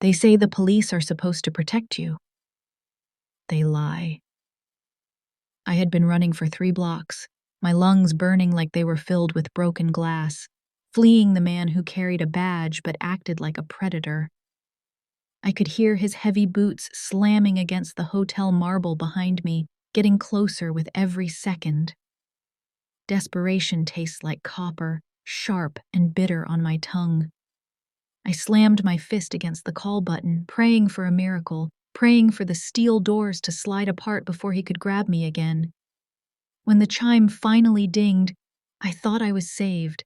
They say the police are supposed to protect you. They lie. I had been running for 3 blocks, my lungs burning like they were filled with broken glass, fleeing the man who carried a badge but acted like a predator. I could hear his heavy boots slamming against the hotel marble behind me, getting closer with every second. Desperation tastes like copper, sharp and bitter on my tongue. I slammed my fist against the call button, praying for a miracle, praying for the steel doors to slide apart before he could grab me again. When the chime finally dinged, I thought I was saved.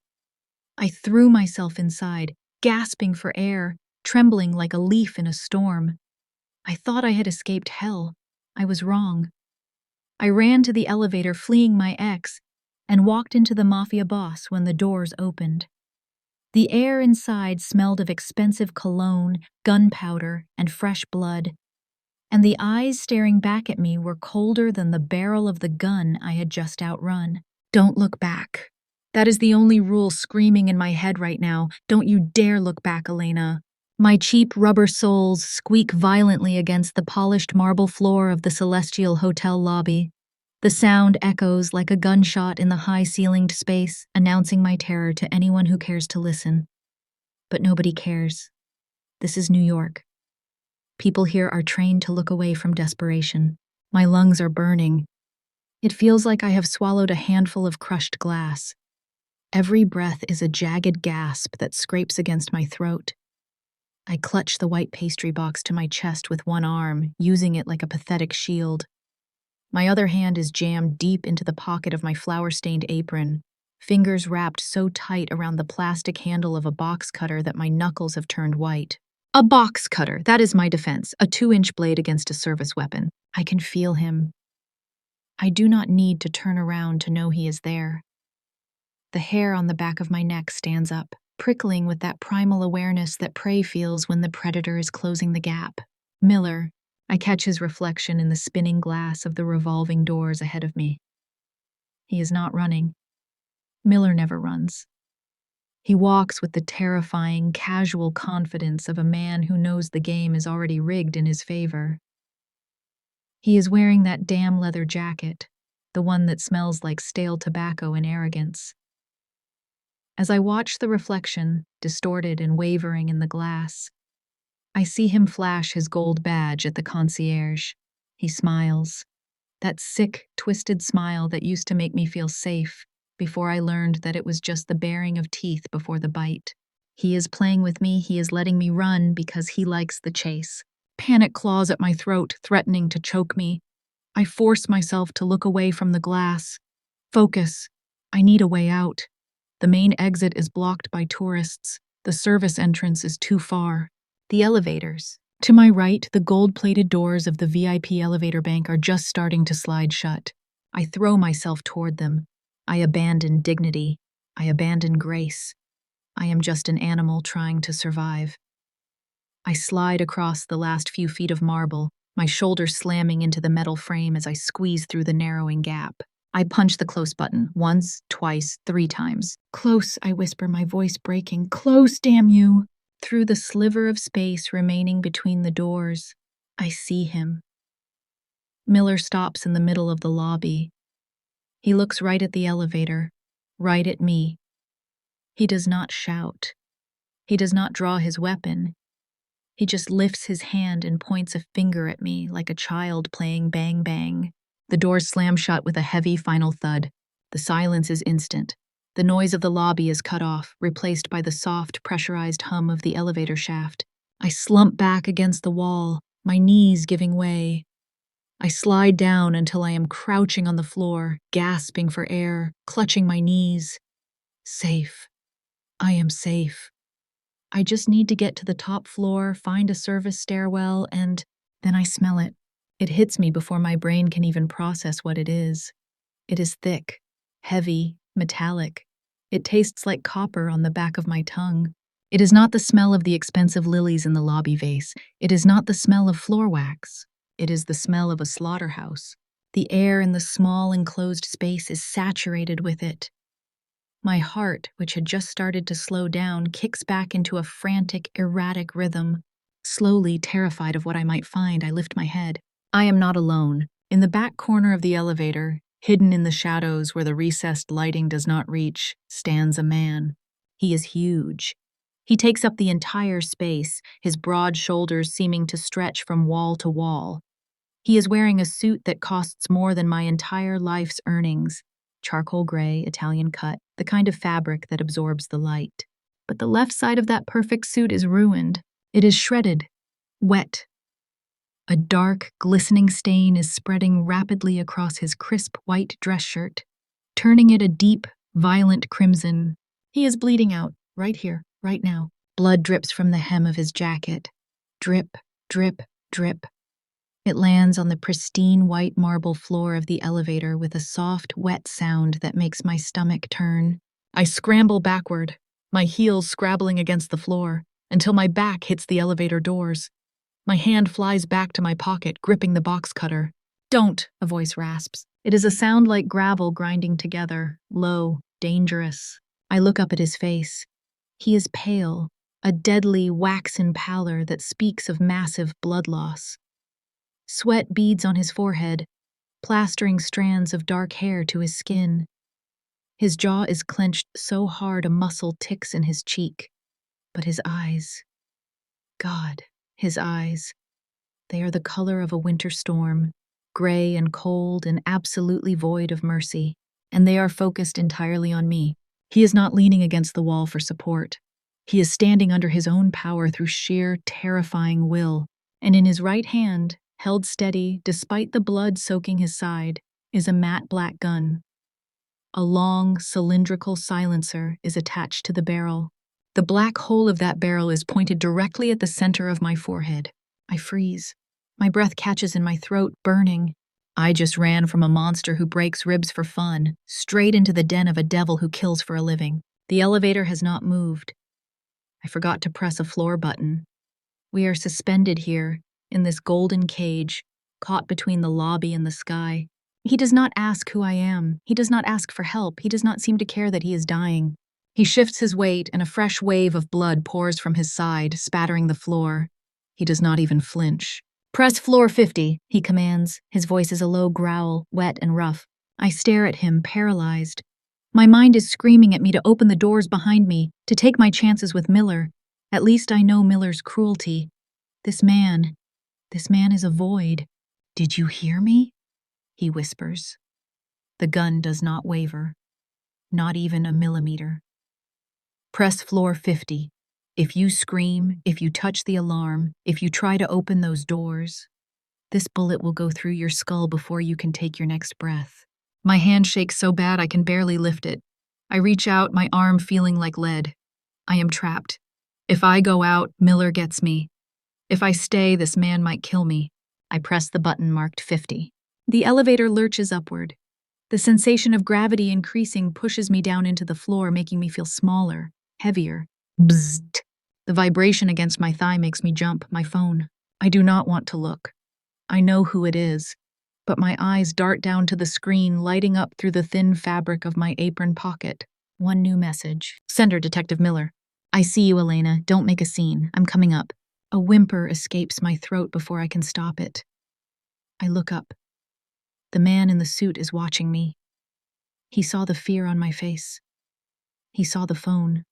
I threw myself inside, gasping for air, trembling like a leaf in a storm. I thought I had escaped hell. I was wrong. I ran to the elevator, fleeing my ex, and walked into the Mafia boss when the doors opened. The air inside smelled of expensive cologne, gunpowder, and fresh blood, and the eyes staring back at me were colder than the barrel of the gun I had just outrun. Don't look back. That is the only rule screaming in my head right now. Don't you dare look back, Elena. My cheap rubber soles squeak violently against the polished marble floor of the Celestial Hotel lobby. The sound echoes like a gunshot in the high-ceilinged space, announcing my terror to anyone who cares to listen. But nobody cares. This is New York. People here are trained to look away from desperation. My lungs are burning. It feels like I have swallowed a handful of crushed glass. Every breath is a jagged gasp that scrapes against my throat. I clutch the white pastry box to my chest with one arm, using it like a pathetic shield. My other hand is jammed deep into the pocket of my flour-stained apron, fingers wrapped so tight around the plastic handle of a box cutter that my knuckles have turned white. A box cutter, that is my defense, a 2-inch blade against a service weapon. I can feel him. I do not need to turn around to know he is there. The hair on the back of my neck stands up, prickling with that primal awareness that prey feels when the predator is closing the gap. Miller. I catch his reflection in the spinning glass of the revolving doors ahead of me. He is not running. Miller never runs. He walks with the terrifying, casual confidence of a man who knows the game is already rigged in his favor. He is wearing that damn leather jacket, the one that smells like stale tobacco and arrogance. As I watch the reflection, distorted and wavering in the glass, I see him flash his gold badge at the concierge. He smiles. That sick, twisted smile that used to make me feel safe before I learned that it was just the baring of teeth before the bite. He is playing with me, he is letting me run because he likes the chase. Panic claws at my throat, threatening to choke me. I force myself to look away from the glass. Focus. I need a way out. The main exit is blocked by tourists. The service entrance is too far. The elevators. To my right, the gold-plated doors of the VIP elevator bank are just starting to slide shut. I throw myself toward them. I abandon dignity. I abandon grace. I am just an animal trying to survive. I slide across the last few feet of marble, my shoulder slamming into the metal frame as I squeeze through the narrowing gap. I punch the close button, once, twice, 3 times. Close, I whisper, my voice breaking. Close, damn you! Through the sliver of space remaining between the doors, I see him. Miller stops in the middle of the lobby. He looks right at the elevator, right at me. He does not shout. He does not draw his weapon. He just lifts his hand and points a finger at me like a child playing bang bang. The doors slam shut with a heavy final thud. The silence is instant. The noise of the lobby is cut off, replaced by the soft, pressurized hum of the elevator shaft. I slump back against the wall, my knees giving way. I slide down until I am crouching on the floor, gasping for air, clutching my knees. Safe. I am safe. I just need to get to the top floor, find a service stairwell, and then I smell it. It hits me before my brain can even process what it is. It is thick, heavy, metallic. It tastes like copper on the back of my tongue. It is not the smell of the expensive lilies in the lobby vase. It is not the smell of floor wax. It is the smell of a slaughterhouse. The air in the small enclosed space is saturated with it. My heart, which had just started to slow down, kicks back into a frantic, erratic rhythm. Slowly, terrified of what I might find, I lift my head. I am not alone. In the back corner of the elevator, hidden in the shadows where the recessed lighting does not reach, stands a man. He is huge. He takes up the entire space, his broad shoulders seeming to stretch from wall to wall. He is wearing a suit that costs more than my entire life's earnings. Charcoal gray, Italian cut, the kind of fabric that absorbs the light. But the left side of that perfect suit is ruined. It is shredded, wet. A dark, glistening stain is spreading rapidly across his crisp white dress shirt, turning it a deep, violent crimson. He is bleeding out, right here, right now. Blood drips from the hem of his jacket. Drip, drip, drip. It lands on the pristine white marble floor of the elevator with a soft, wet sound that makes my stomach turn. I scramble backward, my heels scrabbling against the floor, until my back hits the elevator doors. My hand flies back to my pocket, gripping the box cutter. "Don't," a voice rasps. It is a sound like gravel grinding together, low, dangerous. I look up at his face. He is pale, a deadly, waxen pallor that speaks of massive blood loss. Sweat beads on his forehead, plastering strands of dark hair to his skin. His jaw is clenched so hard a muscle ticks in his cheek. But his eyes, God, his eyes, they are the color of a winter storm, gray and cold and absolutely void of mercy, and they are focused entirely on me. He is not leaning against the wall for support. He is standing under his own power through sheer, terrifying will, and in his right hand, held steady despite the blood soaking his side, is a matte black gun. A long, cylindrical silencer is attached to the barrel. The black hole of that barrel is pointed directly at the center of my forehead. I freeze. My breath catches in my throat, burning. I just ran from a monster who breaks ribs for fun, straight into the den of a devil who kills for a living. The elevator has not moved. I forgot to press a floor button. We are suspended here, in this golden cage, caught between the lobby and the sky. He does not ask who I am. He does not ask for help. He does not seem to care that he is dying. He shifts his weight, and a fresh wave of blood pours from his side, spattering the floor. He does not even flinch. "Press floor 50, he commands. His voice is a low growl, wet and rough. I stare at him, paralyzed. My mind is screaming at me to open the doors behind me, to take my chances with Miller. At least I know Miller's cruelty. This man is a void. Did you hear me?" He whispers. The gun does not waver. Not even a millimeter. "Press floor 50. If you scream, if you touch the alarm, if you try to open those doors, this bullet will go through your skull before you can take your next breath." My hand shakes so bad I can barely lift it. I reach out, my arm feeling like lead. I am trapped. If I go out, Miller gets me. If I stay, this man might kill me. I press the button marked 50. The elevator lurches upward. The sensation of gravity increasing pushes me down into the floor, making me feel smaller, heavier. Bzzzt. The vibration against my thigh makes me jump, my phone. I do not want to look. I know who it is, but my eyes dart down to the screen, lighting up through the thin fabric of my apron pocket. One new message. "Sender, Detective Miller. I see you, Elena. Don't make a scene. I'm coming up." A whimper escapes my throat before I can stop it. I look up. The man in the suit is watching me. He saw the fear on my face. He saw the phone.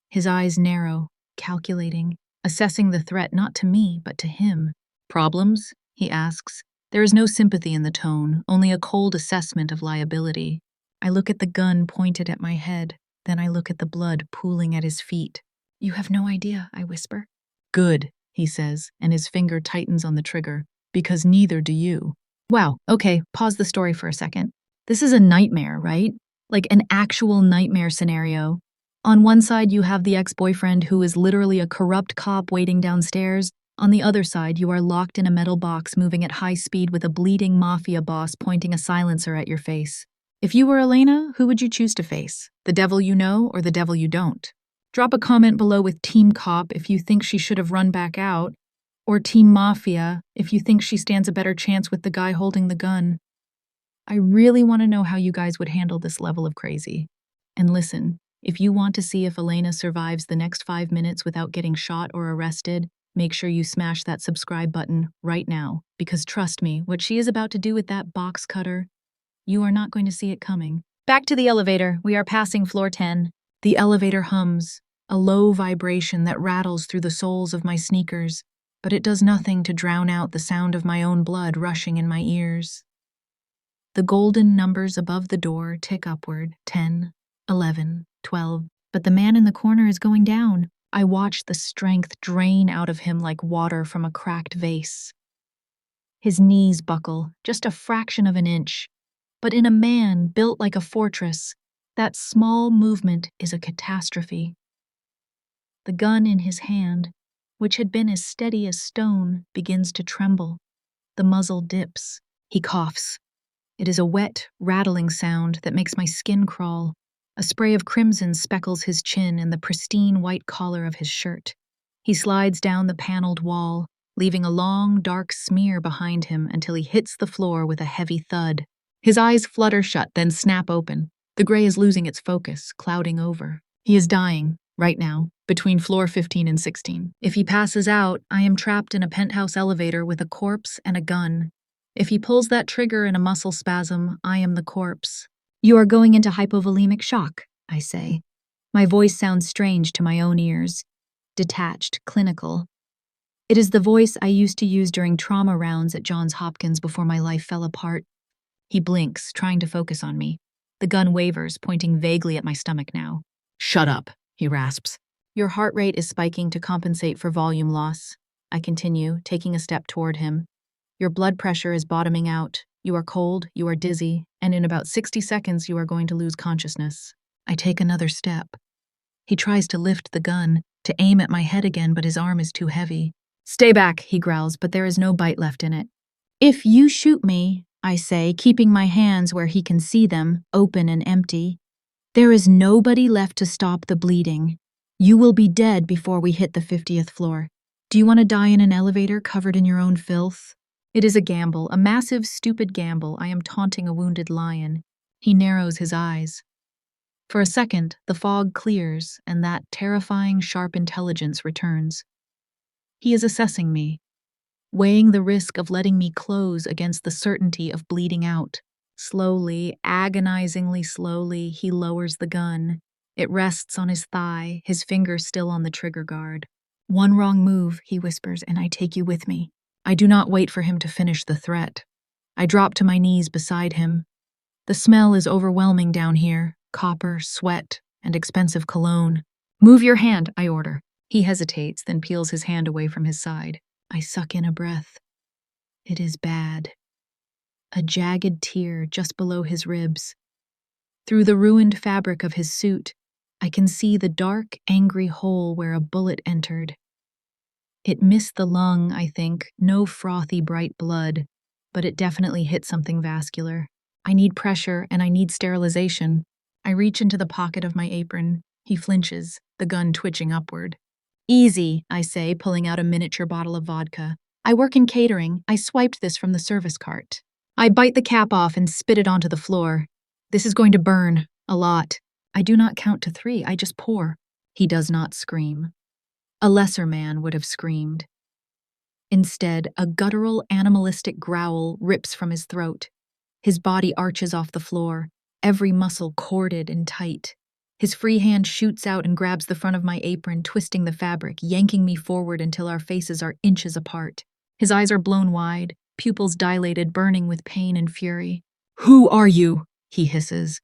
His eyes narrow, calculating, assessing the threat not to me, but to him. "Problems?" he asks. There is no sympathy in the tone, only a cold assessment of liability. I look at the gun pointed at my head, then I look at the blood pooling at his feet. "You have no idea," I whisper. "Good," he says, and his finger tightens on the trigger. "Because neither do you." Wow, okay, pause the story for a second. This is a nightmare, right? Like an actual nightmare scenario. On one side, you have the ex-boyfriend who is literally a corrupt cop waiting downstairs. On the other side, you are locked in a metal box moving at high speed with a bleeding mafia boss pointing a silencer at your face. If you were Elena, who would you choose to face? The devil you know or the devil you don't? Drop a comment below with Team Cop if you think she should have run back out, or Team Mafia if you think she stands a better chance with the guy holding the gun. I really want to know how you guys would handle this level of crazy. And listen, if you want to see if Elena survives the next 5 minutes without getting shot or arrested, make sure you smash that subscribe button right now, because trust me, what she is about to do with that box cutter, you are not going to see it coming. Back to the elevator. We are passing floor 10. The elevator hums, a low vibration that rattles through the soles of my sneakers, but it does nothing to drown out the sound of my own blood rushing in my ears. The golden numbers above the door tick upward, 10, 11, 12, but the man in the corner is going down. I watch the strength drain out of him like water from a cracked vase. His knees buckle, just a fraction of an inch, but in a man built like a fortress, that small movement is a catastrophe. The gun in his hand, which had been as steady as stone, begins to tremble. The muzzle dips. He coughs. It is a wet, rattling sound that makes my skin crawl. A spray of crimson speckles his chin and the pristine white collar of his shirt. He slides down the paneled wall, leaving a long, dark smear behind him until he hits the floor with a heavy thud. His eyes flutter shut, then snap open. The gray is losing its focus, clouding over. He is dying, right now, between floor 15 and 16. If he passes out, I am trapped in a penthouse elevator with a corpse and a gun. If he pulls that trigger in a muscle spasm, I am the corpse. You are going into hypovolemic shock, I say. My voice sounds strange to my own ears. Detached, clinical. It is the voice I used to use during trauma rounds at Johns Hopkins before my life fell apart. He blinks, trying to focus on me. The gun wavers, pointing vaguely at my stomach now. Shut up, he rasps. Your heart rate is spiking to compensate for volume loss. I continue, taking a step toward him. Your blood pressure is bottoming out. You are cold, you are dizzy, and in about 60 seconds you are going to lose consciousness. I take another step. He tries to lift the gun, to aim at my head again, but his arm is too heavy. Stay back, he growls, but there is no bite left in it. If you shoot me, I say, keeping my hands where he can see them, open and empty, there is nobody left to stop the bleeding. You will be dead before we hit the 50th floor. Do you want to die in an elevator covered in your own filth? It is a gamble, a massive, stupid gamble. I am taunting a wounded lion. He narrows his eyes. For a second, the fog clears, and that terrifying, sharp intelligence returns. He is assessing me, weighing the risk of letting me close against the certainty of bleeding out. Slowly, agonizingly slowly, he lowers the gun. It rests on his thigh, his finger still on the trigger guard. One wrong move, he whispers, and I take you with me. I do not wait for him to finish the threat. I drop to my knees beside him. The smell is overwhelming down here, copper, sweat, and expensive cologne. Move your hand, I order. He hesitates, then peels his hand away from his side. I suck in a breath. It is bad. A jagged tear just below his ribs. Through the ruined fabric of his suit, I can see the dark, angry hole where a bullet entered. It missed the lung, I think, no frothy, bright blood, but it definitely hit something vascular. I need pressure, and I need sterilization. I reach into the pocket of my apron. He flinches, the gun twitching upward. Easy, I say, pulling out a miniature bottle of vodka. I work in catering. I swiped this from the service cart. I bite the cap off and spit it onto the floor. This is going to burn, a lot. I do not count to 3, I just pour. He does not scream. A lesser man would have screamed. Instead, a guttural, animalistic growl rips from his throat. His body arches off the floor, every muscle corded and tight. His free hand shoots out and grabs the front of my apron, twisting the fabric, yanking me forward until our faces are inches apart. His eyes are blown wide, pupils dilated, burning with pain and fury. Who are you? He hisses.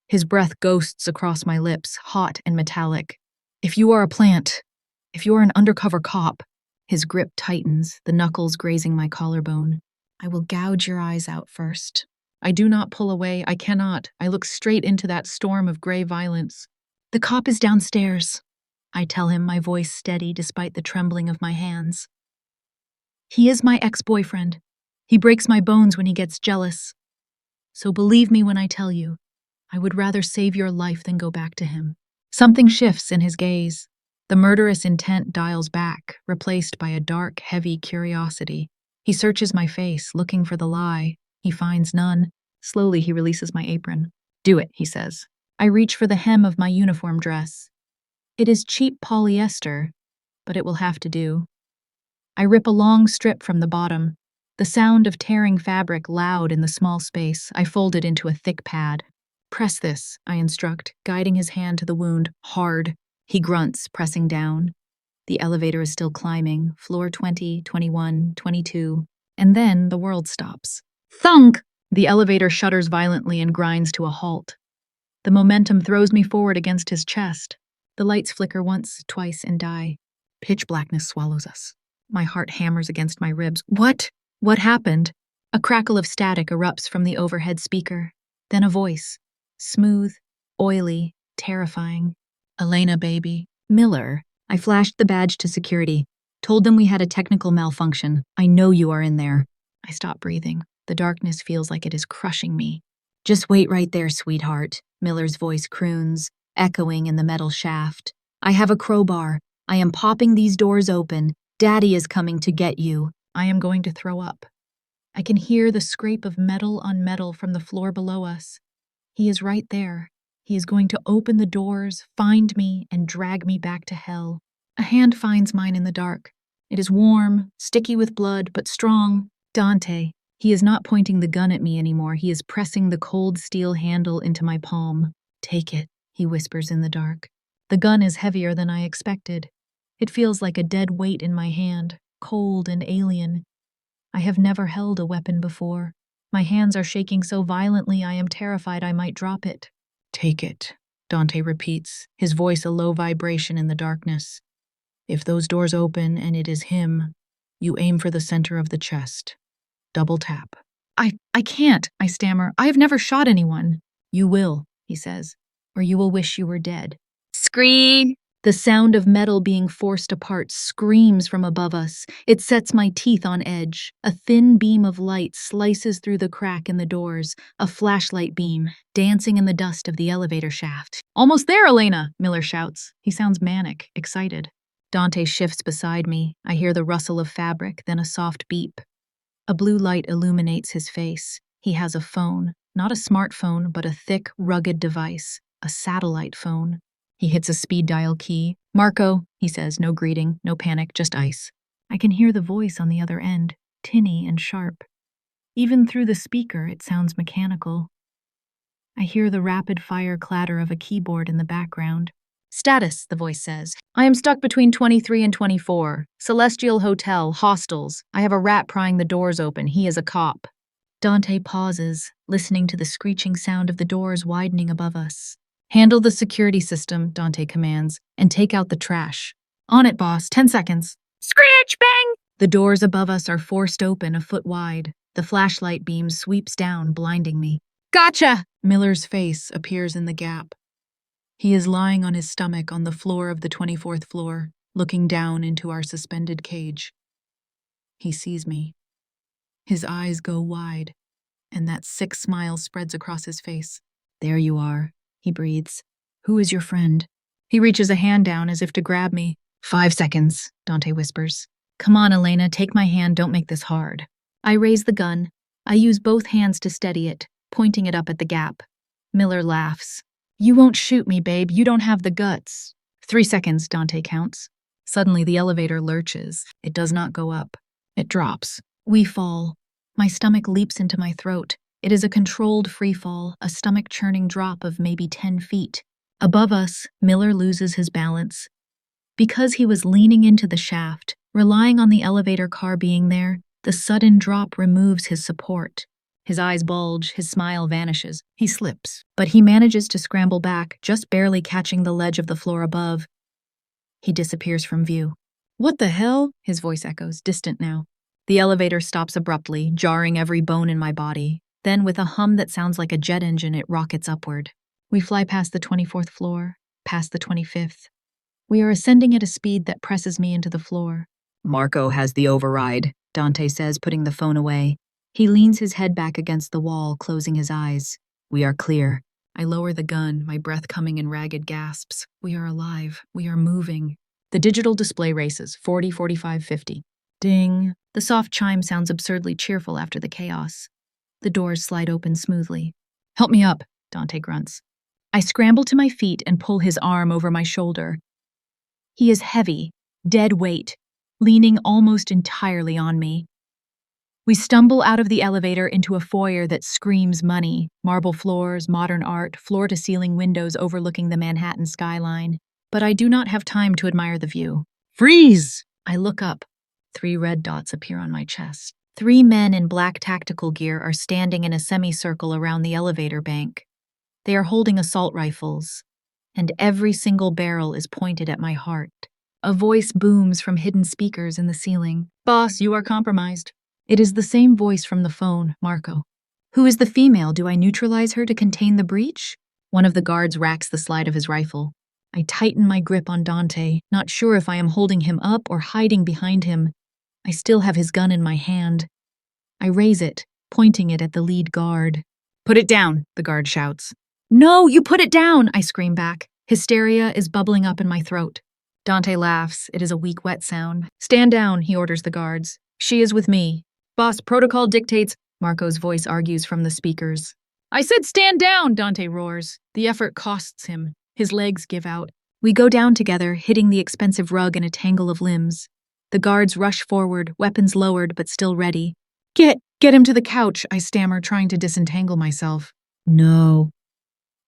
His breath ghosts across my lips, hot and metallic. If you are a plant, if you are an undercover cop. His grip tightens, the knuckles grazing my collarbone. I will gouge your eyes out first. I do not pull away. I cannot. I look straight into that storm of gray violence. The cop is downstairs, I tell him, my voice steady despite the trembling of my hands. He is my ex-boyfriend. He breaks my bones when he gets jealous. So believe me when I tell you, I would rather save your life than go back to him. Something shifts in his gaze. The murderous intent dials back, replaced by a dark, heavy curiosity. He searches my face, looking for the lie. He finds none. Slowly, he releases my apron. Do it, he says. I reach for the hem of my uniform dress. It is cheap polyester, but it will have to do. I rip a long strip from the bottom. The sound of tearing fabric loud in the small space. I fold it into a thick pad. Press this, I instruct, guiding his hand to the wound. Hard. He grunts, pressing down. The elevator is still climbing. Floor 20, 21, 22. And then the world stops. Thunk! The elevator shudders violently and grinds to a halt. The momentum throws me forward against his chest. The lights flicker once, twice, and die. Pitch blackness swallows us. My heart hammers against my ribs. What? What happened? A crackle of static erupts from the overhead speaker. Then a voice. Smooth, oily, terrifying. Elena, baby. Miller. I flashed the badge to security. Told them we had a technical malfunction. I know you are in there. I stop breathing. The darkness feels like it is crushing me. Just wait right there, sweetheart. Miller's voice croons, echoing in the metal shaft. I have a crowbar. I am popping these doors open. Daddy is coming to get you. I am going to throw up. I can hear the scrape of metal on metal from the floor below us. He is right there. He is going to open the doors, find me, and drag me back to hell. A hand finds mine in the dark. It is warm, sticky with blood, but strong. Dante. He is not pointing the gun at me anymore. He is pressing the cold steel handle into my palm. Take it, he whispers in the dark. The gun is heavier than I expected. It feels like a dead weight in my hand, cold and alien. I have never held a weapon before. My hands are shaking so violently I am terrified I might drop it. Take it, Dante repeats, his voice a low vibration in the darkness. If those doors open and it is him, you aim for the center of the chest. Double tap. I can't, I stammer. I have never shot anyone. You will, he says, or you will wish you were dead. Scream! The sound of metal being forced apart screams from above us. It sets my teeth on edge. A thin beam of light slices through the crack in the doors, a flashlight beam, dancing in the dust of the elevator shaft. Almost there, Elena, Miller shouts. He sounds manic, excited. Dante shifts beside me. I hear the rustle of fabric, then a soft beep. A blue light illuminates his face. He has a phone, not a smartphone, but a thick, rugged device, a satellite phone. He hits a speed dial key. Marco, he says, no greeting, no panic, just ice. I can hear the voice on the other end, tinny and sharp. Even through the speaker, it sounds mechanical. I hear the rapid-fire clatter of a keyboard in the background. Status, the voice says. I am stuck between 23 and 24. Celestial Hotel, hostels. I have a rat prying the doors open. He is a cop. Dante pauses, listening to the screeching sound of the doors widening above us. Handle the security system, Dante commands, and take out the trash. On it, boss. 10 seconds. Screech, bang! The doors above us are forced open a foot wide. The flashlight beam sweeps down, blinding me. Gotcha! Miller's face appears in the gap. He is lying on his stomach on the floor of the 24th floor, looking down into our suspended cage. He sees me. His eyes go wide, and that sick smile spreads across his face. There you are, he breathes. Who is your friend? He reaches a hand down as if to grab me. 5 seconds, Dante whispers. Come on, Elena, take my hand, don't make this hard. I raise the gun. I use both hands to steady it, pointing it up at the gap. Miller laughs. You won't shoot me, babe. You don't have the guts. 3 seconds, Dante counts. Suddenly, the elevator lurches. It does not go up. It drops. We fall. My stomach leaps into my throat. It is a controlled free fall, a stomach-churning drop of maybe 10 feet. Above us, Miller loses his balance. Because he was leaning into the shaft, relying on the elevator car being there, the sudden drop removes his support. His eyes bulge, his smile vanishes. He slips, but he manages to scramble back, just barely catching the ledge of the floor above. He disappears from view. What the hell? His voice echoes, distant now. The elevator stops abruptly, jarring every bone in my body. Then, with a hum that sounds like a jet engine, it rockets upward. We fly past the 24th floor, past the 25th. We are ascending at a speed that presses me into the floor. Marco has the override, Dante says, putting the phone away. He leans his head back against the wall, closing his eyes. We are clear. I lower the gun, my breath coming in ragged gasps. We are alive. We are moving. The digital display races, 40, 45, 50. Ding. The soft chime sounds absurdly cheerful after the chaos. The doors slide open smoothly. Help me up, Dante grunts. I scramble to my feet and pull his arm over my shoulder. He is heavy, dead weight. leaning almost entirely on me. We stumble out of the elevator into a foyer that screams money, marble floors, modern art, floor-to-ceiling windows overlooking the Manhattan skyline. But I do not have time to admire the view. Freeze! I look up. 3 red dots appear on my chest. 3 men in black tactical gear are standing in a semicircle around the elevator bank. They are holding assault rifles, and every single barrel is pointed at my heart. A voice booms from hidden speakers in the ceiling. Boss, you are compromised. It is the same voice from the phone, Marco. Who is the female? Do I neutralize her to contain the breach? One of the guards racks the slide of his rifle. I tighten my grip on Dante, not sure if I am holding him up or hiding behind him. I still have his gun in my hand. I raise it, pointing it at the lead guard. Put it down, the guard shouts. No, you put it down, I scream back. Hysteria is bubbling up in my throat. Dante laughs. It is a weak, wet sound. Stand down, he orders the guards. She is with me. Boss, protocol dictates, Marco's voice argues from the speakers. I said stand down, Dante roars. The effort costs him. His legs give out. We go down together, hitting the expensive rug in a tangle of limbs. The guards rush forward, weapons lowered but still ready. Get him to the couch, I stammer, trying to disentangle myself. No.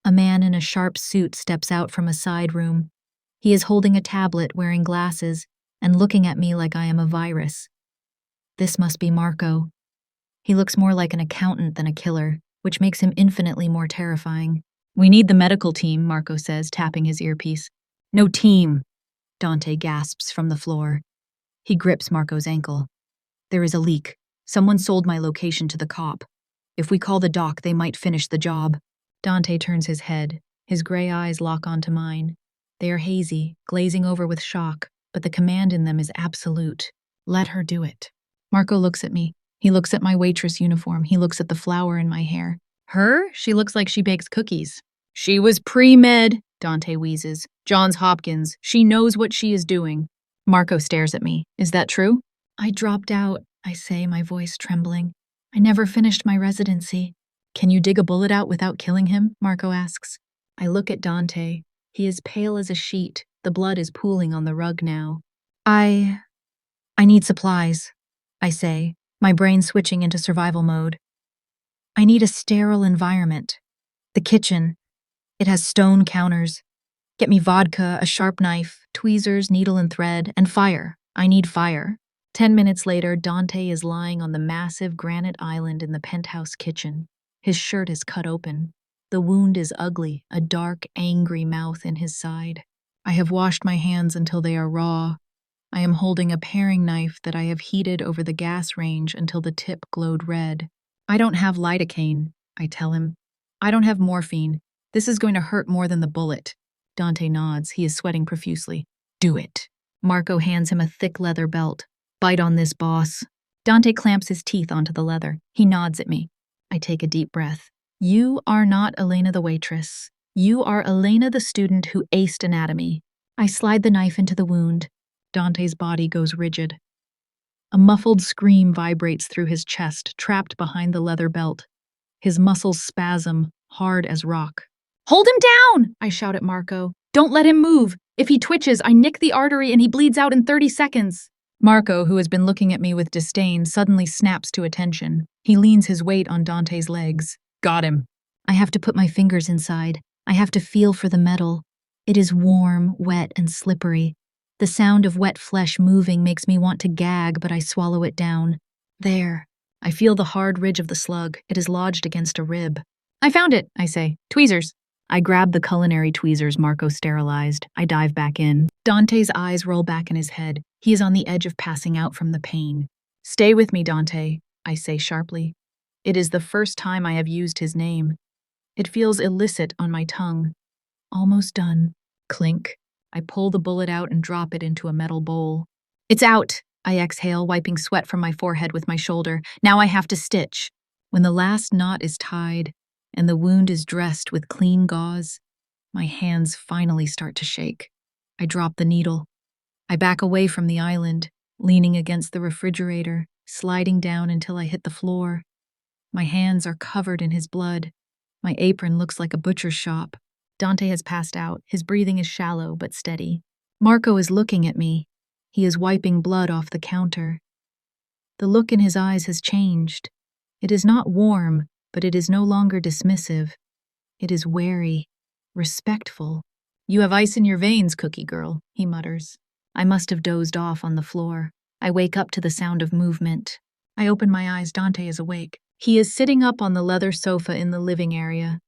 A man in a sharp suit steps out from a side room. He is holding a tablet, wearing glasses, and looking at me like I am a virus. This must be Marco. He looks more like an accountant than a killer, which makes him infinitely more terrifying. We need the medical team, Marco says, tapping his earpiece. No team, Dante gasps from the floor. He grips Marco's ankle. There is a leak. Someone sold my location to the cop. If we call the doc, they might finish the job. Dante turns his head. His gray eyes lock onto mine. They are hazy, glazing over with shock, but the command in them is absolute. Let her do it. Marco looks at me. He looks at my waitress uniform. He looks at the flower in my hair. Her? She looks like she bakes cookies. She was pre-med, Dante wheezes. Johns Hopkins. She knows what she is doing. Marco stares at me. Is that true? I dropped out, I say, my voice trembling. I never finished my residency. Can you dig a bullet out without killing him? Marco asks. I look at Dante. He is pale as a sheet. The blood is pooling on the rug now. I need supplies, I say, my brain switching into survival mode. I need a sterile environment. The kitchen. It has stone counters. Get me vodka, a sharp knife, tweezers, needle and thread, and fire. I need fire. 10 minutes later, Dante is lying on the massive granite island in the penthouse kitchen. His shirt is cut open. The wound is ugly, a dark, angry mouth in his side. I have washed my hands until they are raw. I am holding a paring knife that I have heated over the gas range until the tip glowed red. I don't have lidocaine, I tell him. I don't have morphine. This is going to hurt more than the bullet. Dante nods. He is sweating profusely. Do it. Marco hands him a thick leather belt. Bite on this, boss. Dante clamps his teeth onto the leather. He nods at me. I take a deep breath. You are not Elena the waitress. You are Elena the student who aced anatomy. I slide the knife into the wound. Dante's body goes rigid. A muffled scream vibrates through his chest, trapped behind the leather belt. His muscles spasm, hard as rock. Hold him down! I shout at Marco. Don't let him move. If he twitches, I nick the artery and he bleeds out in 30 seconds. Marco, who has been looking at me with disdain, suddenly snaps to attention. He leans his weight on Dante's legs. Got him. I have to put my fingers inside. I have to feel for the metal. It is warm, wet, and slippery. The sound of wet flesh moving makes me want to gag, but I swallow it down. There. I feel the hard ridge of the slug. It is lodged against a rib. I found it, I say. Tweezers. I grab the culinary tweezers Marco sterilized. I dive back in. Dante's eyes roll back in his head. He is on the edge of passing out from the pain. Stay with me, Dante, I say sharply. It is the first time I have used his name. It feels illicit on my tongue. Almost done. Clink. I pull the bullet out and drop it into a metal bowl. It's out, I exhale, wiping sweat from my forehead with my shoulder. Now I have to stitch. When the last knot is tied and the wound is dressed with clean gauze, my hands finally start to shake. I drop the needle. I back away from the island, leaning against the refrigerator, sliding down until I hit the floor. My hands are covered in his blood. My apron looks like a butcher's shop. Dante has passed out. His breathing is shallow but steady. Marco is looking at me. He is wiping blood off the counter. The look in his eyes has changed. It is not warm, but it is no longer dismissive. It is wary, respectful. "You have ice in your veins, cookie girl," he mutters. I must have dozed off on the floor. I wake up to the sound of movement. I open my eyes. Dante is awake. He is sitting up on the leather sofa in the living area.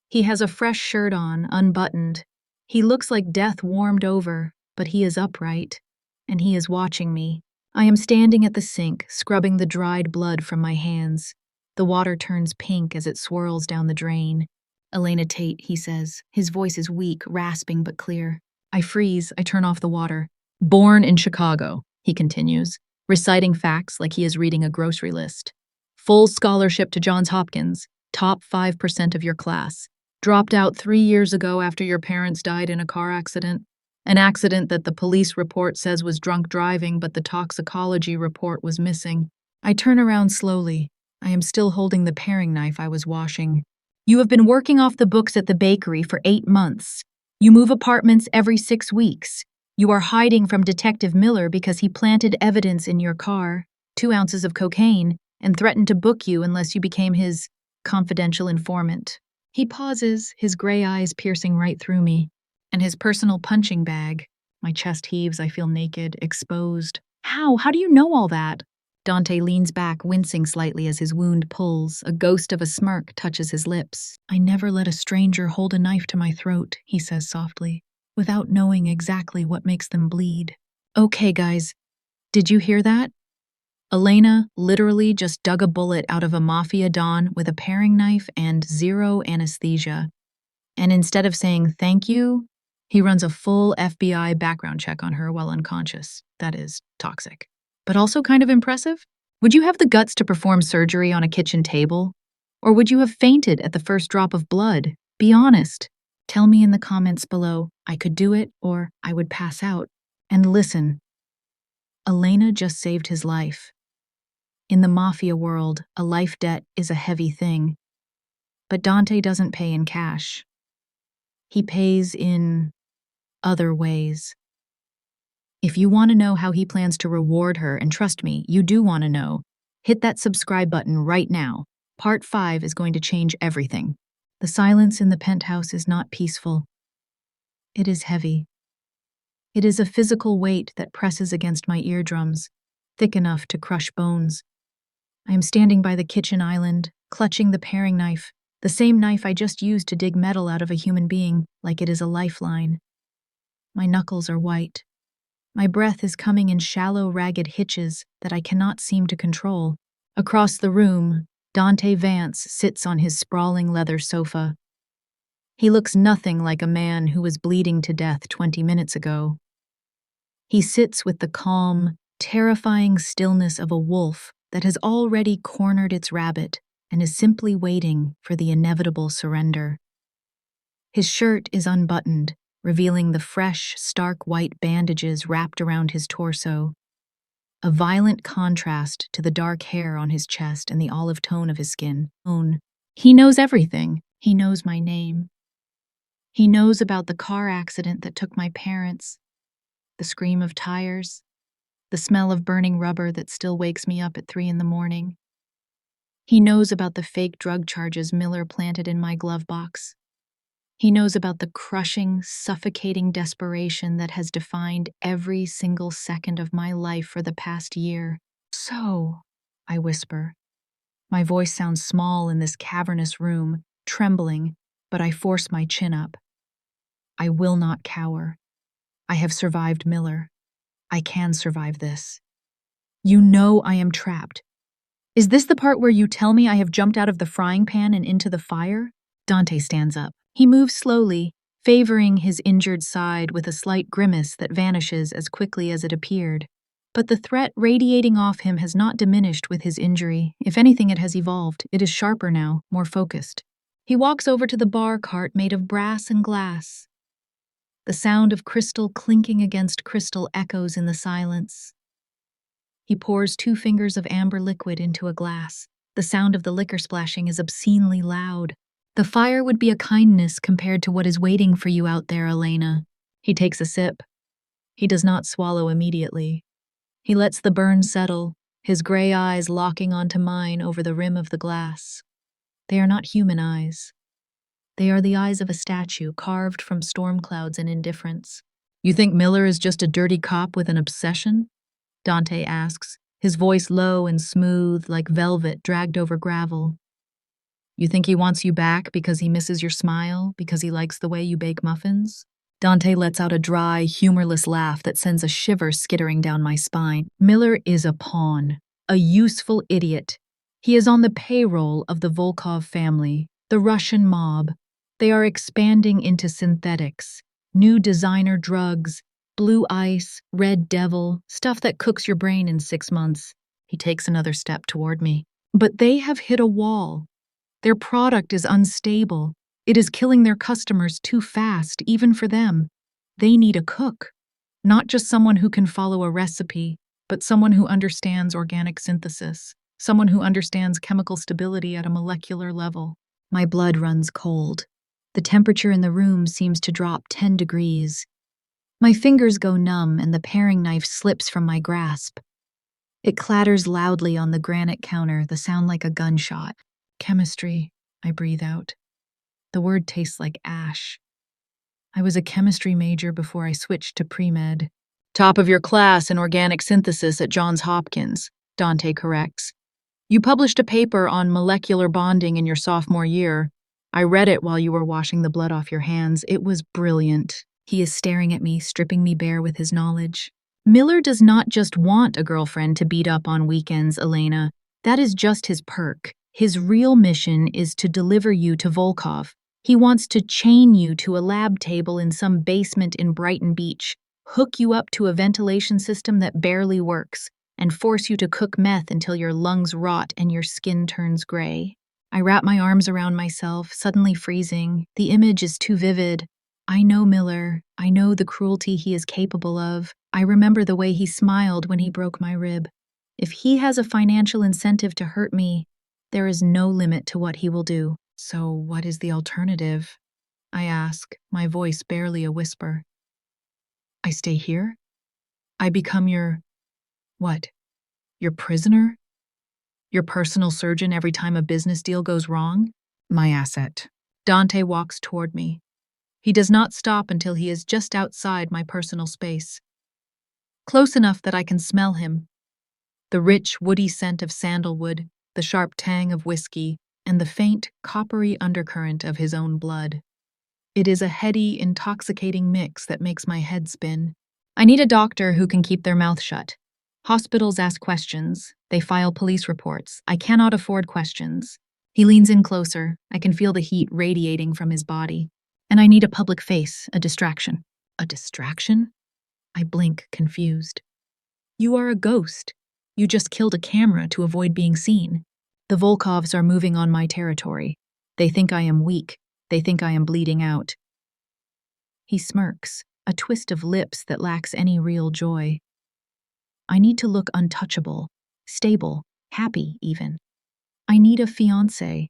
He has a fresh shirt on, unbuttoned. He looks like death warmed over, but he is upright, and he is watching me. I am standing at the sink, scrubbing the dried blood from my hands. The water turns pink as it swirls down the drain. "Elena Tate," he says. His voice is weak, rasping but clear. I freeze. I turn off the water. "Born in Chicago," he continues, reciting facts like he is reading a grocery list. "Full scholarship to Johns Hopkins, top 5% of your class. Dropped out 3 years ago after your parents died in a car accident. An accident that the police report says was drunk driving, but the toxicology report was missing." I turn around slowly. I am still holding the paring knife I was washing. "You have been working off the books at the bakery for 8 months. You move apartments every 6 weeks. You are hiding from Detective Miller because he planted evidence in your car, 2 ounces of cocaine, and threatened to book you unless you became his confidential informant." He pauses, his gray eyes piercing right through me. "And his personal punching bag." My chest heaves. I feel naked, exposed. How? How do you know all that?" Dante leans back, wincing slightly as his wound pulls. A ghost of a smirk touches his lips. "I never let a stranger hold a knife to my throat," he says softly, "without knowing exactly what makes them bleed." Okay, guys, did you hear that? Elena literally just dug a bullet out of a Mafia Don with a paring knife and 0 anesthesia. And instead of saying thank you, he runs a full FBI background check on her while unconscious. That is toxic. But also kind of impressive. Would you have the guts to perform surgery on a kitchen table? Or would you have fainted at the first drop of blood? Be honest. Tell me in the comments below. I could do it, or I would pass out. And listen, Elena just saved his life. In the Mafia world, a life debt is a heavy thing. But Dante doesn't pay in cash. He pays in other ways. If you want to know how he plans to reward her, and trust me, you do want to know, hit that subscribe button right now. Part 5 is going to change everything. The silence in the penthouse is not peaceful. It is heavy. It is a physical weight that presses against my eardrums, thick enough to crush bones. I am standing by the kitchen island, clutching the paring knife, the same knife I just used to dig metal out of a human being, like it is a lifeline. My knuckles are white. My breath is coming in shallow, ragged hitches that I cannot seem to control. Across the room, Dante Vance sits on his sprawling leather sofa. He looks nothing like a man who was bleeding to death 20 minutes ago. He sits with the calm, terrifying stillness of a wolf that has already cornered its rabbit and is simply waiting for the inevitable surrender. His shirt is unbuttoned, revealing the fresh, stark white bandages wrapped around his torso, a violent contrast to the dark hair on his chest and the olive tone of his skin. He knows everything. He knows my name. He knows about the car accident that took my parents, the scream of tires, the smell of burning rubber that still wakes me up at 3 in the morning. He knows about the fake drug charges Miller planted in my glove box. He knows about the crushing, suffocating desperation that has defined every single second of my life for the past year. "So," I whisper. My voice sounds small in this cavernous room, trembling, but I force my chin up. I will not cower. I have survived Miller. I can survive this. "You know I am trapped. Is this the part where you tell me I have jumped out of the frying pan and into the fire?" Dante stands up. He moves slowly, favoring his injured side with a slight grimace that vanishes as quickly as it appeared. But the threat radiating off him has not diminished with his injury. If anything, it has evolved. It is sharper now, more focused. He walks over to the bar cart made of brass and glass. The sound of crystal clinking against crystal echoes in the silence. He pours 2 fingers of amber liquid into a glass. The sound of the liquor splashing is obscenely loud. "The fire would be a kindness compared to what is waiting for you out there, Elena." He takes a sip. He does not swallow immediately. He lets the burn settle, his gray eyes locking onto mine over the rim of the glass. They are not human eyes. They are the eyes of a statue carved from storm clouds and indifference. You think Miller is just a dirty cop with an obsession? Dante asks, his voice low and smooth like velvet dragged over gravel. You think he wants you back because he misses your smile, because he likes the way you bake muffins? Dante lets out a dry, humorless laugh that sends a shiver skittering down my spine. Miller is a pawn, a useful idiot. He is on the payroll of the Volkov family, the Russian mob. They are expanding into synthetics, new designer drugs, blue ice, red devil, stuff that cooks your brain in 6 months. He takes another step toward me. But they have hit a wall. Their product is unstable. It is killing their customers too fast, even for them. They need a cook. Not just someone who can follow a recipe, but someone who understands organic synthesis. Someone who understands chemical stability at a molecular level. My blood runs cold. The temperature in the room seems to drop 10 degrees. My fingers go numb and the paring knife slips from my grasp. It clatters loudly on the granite counter, the sound like a gunshot. Chemistry, I breathe out. The word tastes like ash. I was a chemistry major before I switched to pre-med. Top of your class in organic synthesis at Johns Hopkins, Dante corrects. You published a paper on molecular bonding in your sophomore year. I read it while you were washing the blood off your hands. It was brilliant. He is staring at me, stripping me bare with his knowledge. Miller does not just want a girlfriend to beat up on weekends, Elena. That is just his perk. His real mission is to deliver you to Volkov. He wants to chain you to a lab table in some basement in Brighton Beach, hook you up to a ventilation system that barely works, and force you to cook meth until your lungs rot and your skin turns gray. I wrap my arms around myself, suddenly freezing. The image is too vivid. I know Miller. I know the cruelty he is capable of. I remember the way he smiled when he broke my rib. If he has a financial incentive to hurt me, there is no limit to what he will do. So what is the alternative? I ask, my voice barely a whisper. I stay here? I become your... what? Your prisoner? Your personal surgeon every time a business deal goes wrong? My asset. Dante walks toward me. He does not stop until he is just outside my personal space. Close enough that I can smell him. The rich, woody scent of sandalwood, the sharp tang of whiskey, and the faint, coppery undercurrent of his own blood. It is a heady, intoxicating mix that makes my head spin. I need a doctor who can keep their mouth shut. Hospitals ask questions. They file police reports. I cannot afford questions. He leans in closer. I can feel the heat radiating from his body. And I need a public face, a distraction. A distraction? I blink, confused. You are a ghost. You just killed a camera to avoid being seen. The Volkovs are moving on my territory. They think I am weak. They think I am bleeding out. He smirks, a twist of lips that lacks any real joy. I need to look untouchable, stable, happy even. I need a fiancé,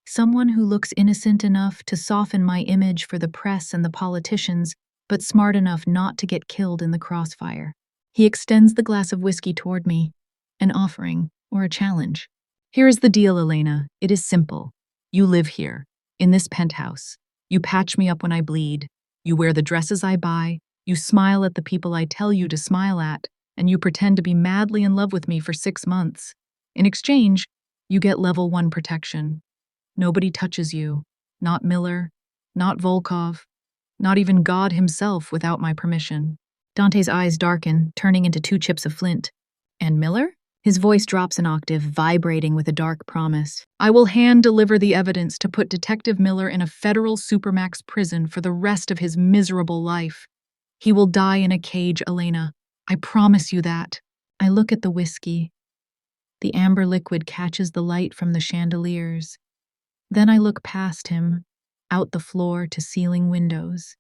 someone who looks innocent enough to soften my image for the press and the politicians, but smart enough not to get killed in the crossfire. He extends the glass of whiskey toward me, an offering or a challenge. Here is the deal, Elena. It is simple. You live here, in this penthouse. You patch me up when I bleed. You wear the dresses I buy. You smile at the people I tell you to smile at, and you pretend to be madly in love with me for 6 months. In exchange, you get level 1 protection. Nobody touches you. Not Miller, not Volkov, not even God himself without my permission. Dante's eyes darken, turning into 2 chips of flint. And Miller? His voice drops an octave, vibrating with a dark promise. I will hand-deliver the evidence to put Detective Miller in a federal supermax prison for the rest of his miserable life. He will die in a cage, Elena. I promise you that. I look at the whiskey. The amber liquid catches the light from the chandeliers. Then I look past him, out the floor to ceiling windows.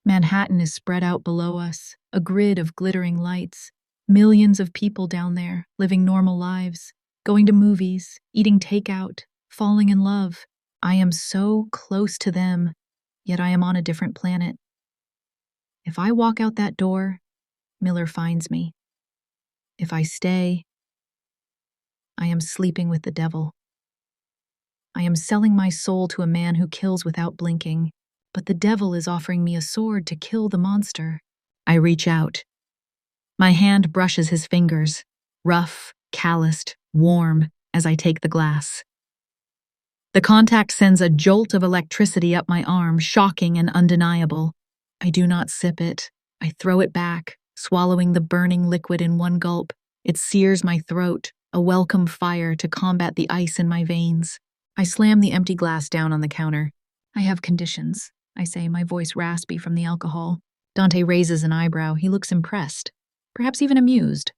Manhattan is spread out below us, a grid of glittering lights. Millions of people down there, living normal lives, going to movies, eating takeout, falling in love. I am so close to them, yet I am on a different planet. If I walk out that door, Miller finds me. If I stay, I am sleeping with the devil. I am selling my soul to a man who kills without blinking, but the devil is offering me a sword to kill the monster. I reach out. My hand brushes his fingers, rough, calloused, warm, as I take the glass. The contact sends a jolt of electricity up my arm, shocking and undeniable. I do not sip it. I throw it back, swallowing the burning liquid in one gulp. It sears my throat, a welcome fire to combat the ice in my veins. I slam the empty glass down on the counter. I have conditions, I say, my voice raspy from the alcohol. Dante raises an eyebrow. He looks impressed, perhaps even amused.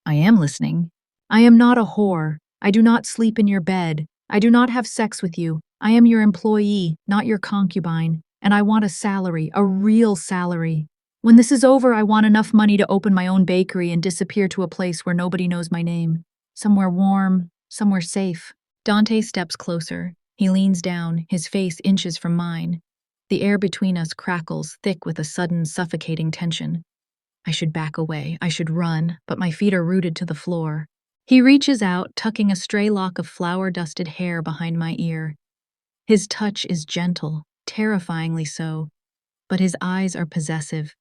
I am listening. I am not a whore. I do not sleep in your bed. I do not have sex with you. I am your employee, not your concubine, and I want a salary, a real salary. When this is over, I want enough money to open my own bakery and disappear to a place where nobody knows my name. Somewhere warm, somewhere safe. Dante steps closer. He leans down, his face inches from mine. The air between us crackles, thick with a sudden, suffocating tension. I should back away, I should run, but my feet are rooted to the floor. He reaches out, tucking a stray lock of flour-dusted hair behind my ear. His touch is gentle, terrifyingly so, but his eyes are possessive.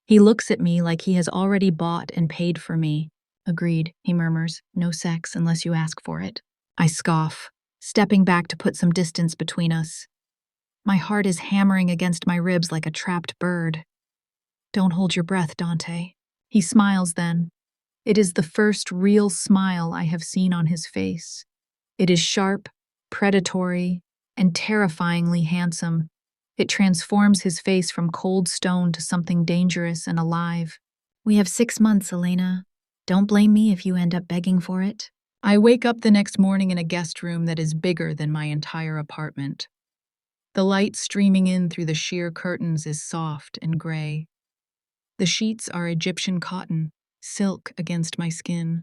He looks at me like he has already bought and paid for me. Agreed, he murmurs, no sex unless you ask for it. I scoff, stepping back to put some distance between us. My heart is hammering against my ribs like a trapped bird. Don't hold your breath, Dante. He smiles then. It is the first real smile I have seen on his face. It is sharp, predatory, and terrifyingly handsome. It transforms his face from cold stone to something dangerous and alive. We have 6 months, Elena. Don't blame me if you end up begging for it. I wake up the next morning in a guest room that is bigger than my entire apartment. The light streaming in through the sheer curtains is soft and gray. The sheets are Egyptian cotton, silk against my skin.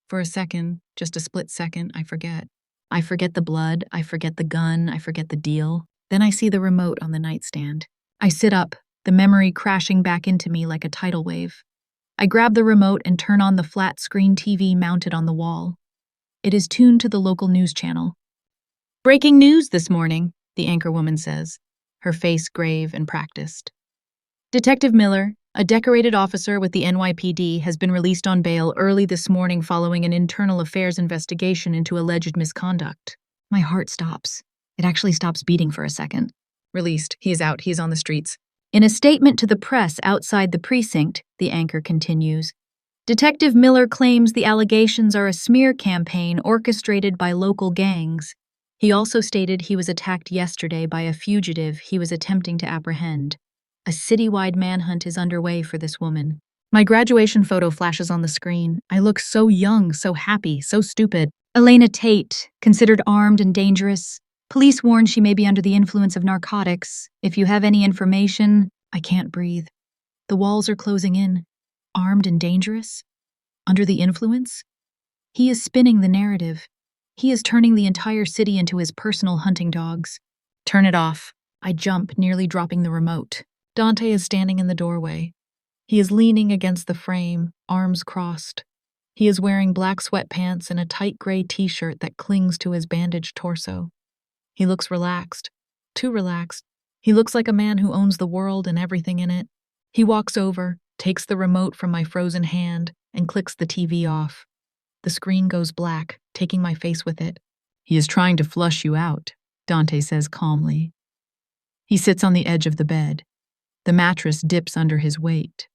For a second, just a split second, I forget. I forget the blood, I forget the gun, I forget the deal. Then I see the remote on the nightstand. I sit up, the memory crashing back into me like a tidal wave. I grab the remote and turn on the flat-screen TV mounted on the wall. It is tuned to the local news channel. Breaking news this morning, the anchorwoman says, her face grave and practiced. Detective Miller, a decorated officer with the NYPD, has been released on bail early this morning following an internal affairs investigation into alleged misconduct. My heart stops. It actually stops beating for a second. Released. He is out. He is on the streets. In a statement to the press outside the precinct, the anchor continues, Detective Miller claims the allegations are a smear campaign orchestrated by local gangs. He also stated he was attacked yesterday by a fugitive he was attempting to apprehend. A citywide manhunt is underway for this woman. My graduation photo flashes on the screen. I look so young, so happy, so stupid. Elena Tate, considered armed and dangerous. Police warn she may be under the influence of narcotics. If you have any information, I can't breathe. The walls are closing in. Armed and dangerous? Under the influence? He is spinning the narrative. He is turning the entire city into his personal hunting dogs. Turn it off. I jump, nearly dropping the remote. Dante is standing in the doorway. He is leaning against the frame, arms crossed. He is wearing black sweatpants and a tight gray t-shirt that clings to his bandaged torso. He looks relaxed. Too relaxed. He looks like a man who owns the world and everything in it. He walks over, takes the remote from my frozen hand, and clicks the TV off. The screen goes black, taking my face with it. He is trying to flush you out, Dante says calmly. He sits on the edge of the bed. The mattress dips under his weight.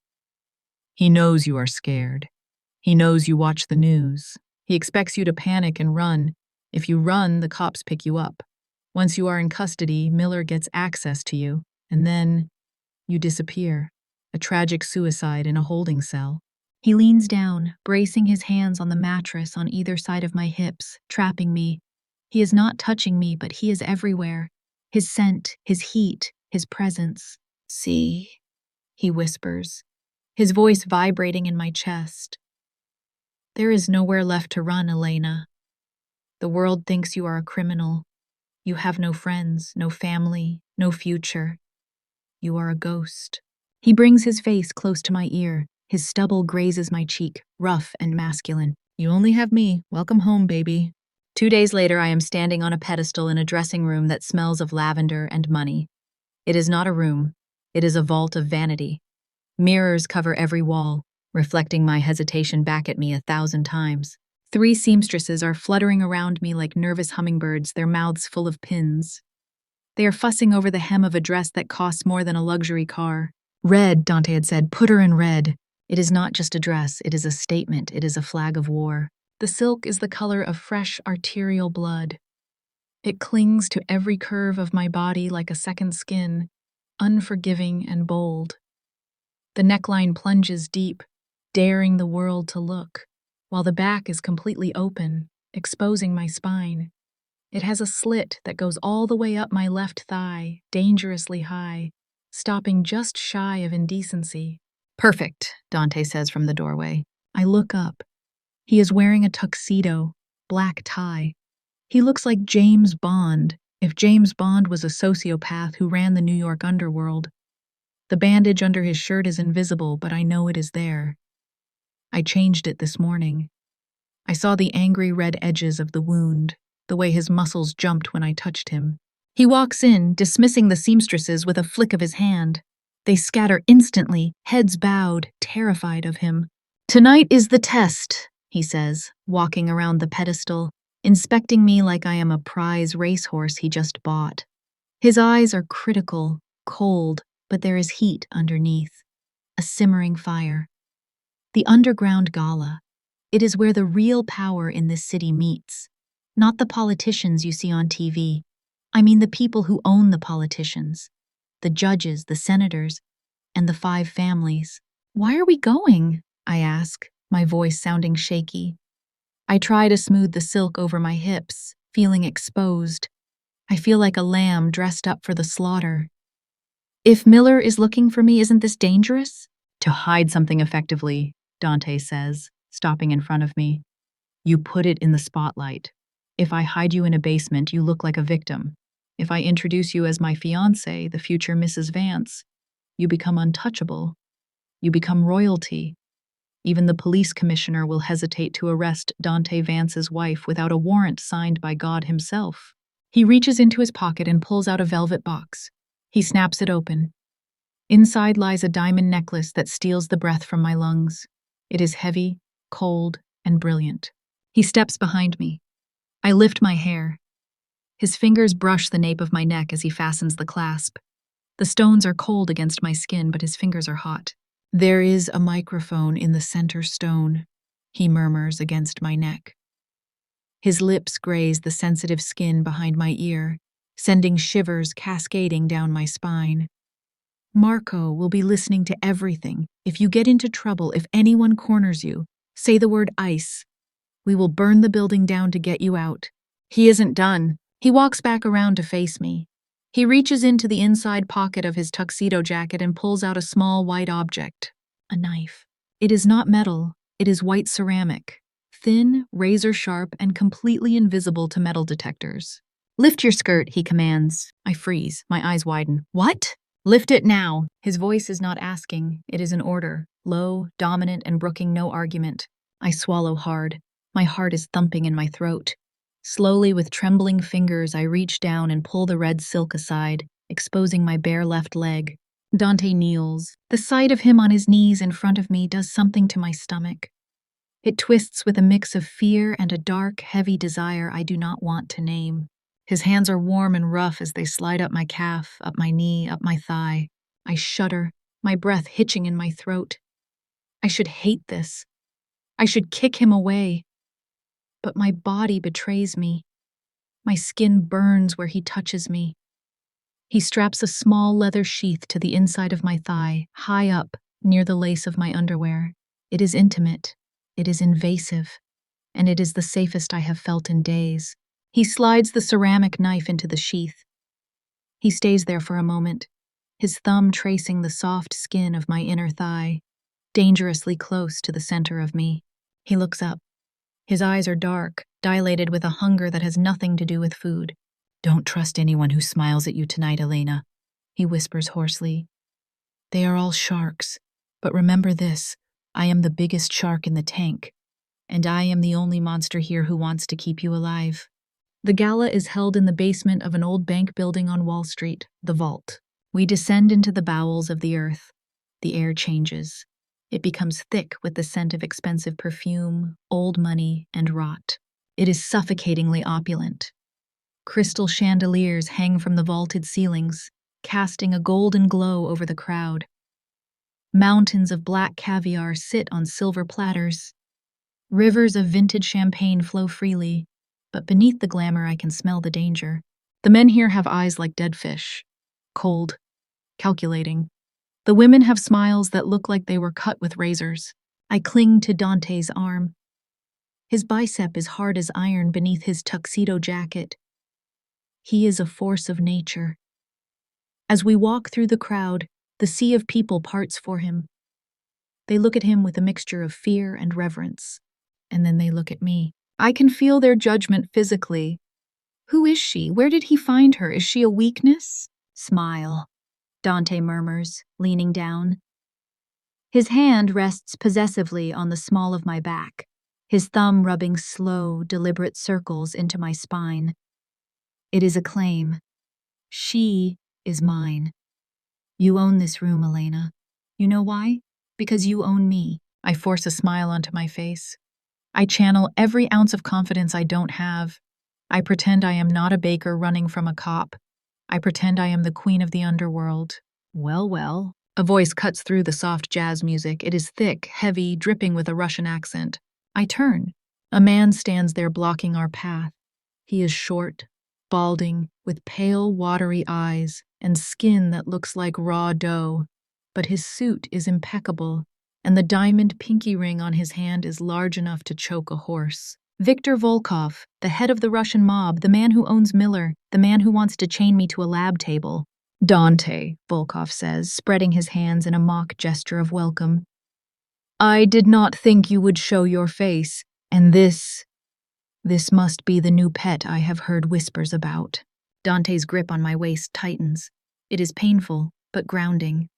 He knows you are scared. He knows you watch the news. He expects you to panic and run. If you run, the cops pick you up. Once you are in custody, Miller gets access to you, and then you disappear. A tragic suicide in a holding cell. He leans down, bracing his hands on the mattress on either side of my hips, trapping me. He is not touching me, but he is everywhere. His scent, his heat, his presence. See, he whispers, his voice vibrating in my chest. There is nowhere left to run, Elena. The world thinks you are a criminal. You have no friends, no family, no future. You are a ghost. He brings his face close to my ear. His stubble grazes my cheek, rough and masculine. You only have me. Welcome home, baby. 2 days later, I am standing on a pedestal in a dressing room that smells of lavender and money. It is not a room. It is a vault of vanity. Mirrors cover every wall, reflecting my hesitation back at me 1,000 times. 3 seamstresses are fluttering around me like nervous hummingbirds, their mouths full of pins. They are fussing over the hem of a dress that costs more than a luxury car. Red, Dante had said, put her in red. It is not just a dress, it is a statement, it is a flag of war. The silk is the color of fresh arterial blood. It clings to every curve of my body like a second skin, unforgiving and bold. The neckline plunges deep, daring the world to look, while the back is completely open, exposing my spine. It has a slit that goes all the way up my left thigh, dangerously high, stopping just shy of indecency. Perfect, Dante says from the doorway. I look up. He is wearing a tuxedo, black tie. He looks like James Bond, if James Bond was a sociopath who ran the New York underworld. The bandage under his shirt is invisible, but I know it is there. I changed it this morning. I saw the angry red edges of the wound, the way his muscles jumped when I touched him. He walks in, dismissing the seamstresses with a flick of his hand. They scatter instantly, heads bowed, terrified of him. Tonight is the test, he says, walking around the pedestal, inspecting me like I am a prize racehorse he just bought. His eyes are critical, cold, but there is heat underneath, a simmering fire. The underground gala. It is where the real power in this city meets. Not the politicians you see on TV. I mean the people who own the politicians. The judges, the senators, and the 5 families. Why are we going? I ask, my voice sounding shaky. I try to smooth the silk over my hips, feeling exposed. I feel like a lamb dressed up for the slaughter. If Miller is looking for me, isn't this dangerous? To hide something effectively, Dante says, stopping in front of me. You put it in the spotlight. If I hide you in a basement, you look like a victim. If I introduce you as my fiancée, the future Mrs. Vance, you become untouchable. You become royalty. Even the police commissioner will hesitate to arrest Dante Vance's wife without a warrant signed by God himself. He reaches into his pocket and pulls out a velvet box. He snaps it open. Inside lies a diamond necklace that steals the breath from my lungs. It is heavy, cold, and brilliant. He steps behind me. I lift my hair. His fingers brush the nape of my neck as he fastens the clasp. The stones are cold against my skin, but his fingers are hot. There is a microphone in the center stone, he murmurs against my neck. His lips graze the sensitive skin behind my ear, sending shivers cascading down my spine. Marco will be listening to everything. If you get into trouble, if anyone corners you, say the word ICE. We will burn the building down to get you out. He isn't done. He walks back around to face me. He reaches into the inside pocket of his tuxedo jacket and pulls out a small white object. A knife. It is not metal. It is white ceramic. Thin, razor-sharp, and completely invisible to metal detectors. Lift your skirt, he commands. I freeze. My eyes widen. What? Lift it now. His voice is not asking. It is an order. Low, dominant, and brooking no argument. I swallow hard. My heart is thumping in my throat. Slowly, with trembling fingers, I reach down and pull the red silk aside, exposing my bare left leg. Dante kneels. The sight of him on his knees in front of me does something to my stomach. It twists with a mix of fear and a dark, heavy desire I do not want to name. His hands are warm and rough as they slide up my calf, up my knee, up my thigh. I shudder, my breath hitching in my throat. I should hate this. I should kick him away. But my body betrays me. My skin burns where he touches me. He straps a small leather sheath to the inside of my thigh, high up, near the lace of my underwear. It is intimate. It is invasive. And it is the safest I have felt in days. He slides the ceramic knife into the sheath. He stays there for a moment, his thumb tracing the soft skin of my inner thigh, dangerously close to the center of me. He looks up. His eyes are dark, dilated with a hunger that has nothing to do with food. Don't trust anyone who smiles at you tonight, Elena, he whispers hoarsely. They are all sharks. But remember this, I am the biggest shark in the tank, and I am the only monster here who wants to keep you alive. The gala is held in the basement of an old bank building on Wall Street, the Vault. We descend into the bowels of the earth. The air changes. It becomes thick with the scent of expensive perfume, old money, and rot. It is suffocatingly opulent. Crystal chandeliers hang from the vaulted ceilings, casting a golden glow over the crowd. Mountains of black caviar sit on silver platters. Rivers of vintage champagne flow freely, but beneath the glamour I can smell the danger. The men here have eyes like dead fish, cold, calculating. The women have smiles that look like they were cut with razors. I cling to Dante's arm. His bicep is hard as iron beneath his tuxedo jacket. He is a force of nature. As we walk through the crowd, the sea of people parts for him. They look at him with a mixture of fear and reverence, and then they look at me. I can feel their judgment physically. Who is she? Where did he find her? Is she a weakness? Smile, Dante murmurs, leaning down. His hand rests possessively on the small of my back, his thumb rubbing slow, deliberate circles into my spine. It is a claim. She is mine. You own this room, Elena. You know why? Because you own me. I force a smile onto my face. I channel every ounce of confidence I don't have. I pretend I am not a baker running from a cop. I pretend I am the queen of the underworld. Well, well. A voice cuts through the soft jazz music. It is thick, heavy, dripping with a Russian accent. I turn. A man stands there blocking our path. He is short, balding, with pale, watery eyes and skin that looks like raw dough. But his suit is impeccable, and the diamond pinky ring on his hand is large enough to choke a horse. Viktor Volkov, the head of the Russian mob, the man who owns Miller, the man who wants to chain me to a lab table. Dante, Volkov says, spreading his hands in a mock gesture of welcome. I did not think you would show your face, and this must be the new pet I have heard whispers about. Dante's grip on my waist tightens. It is painful, but grounding.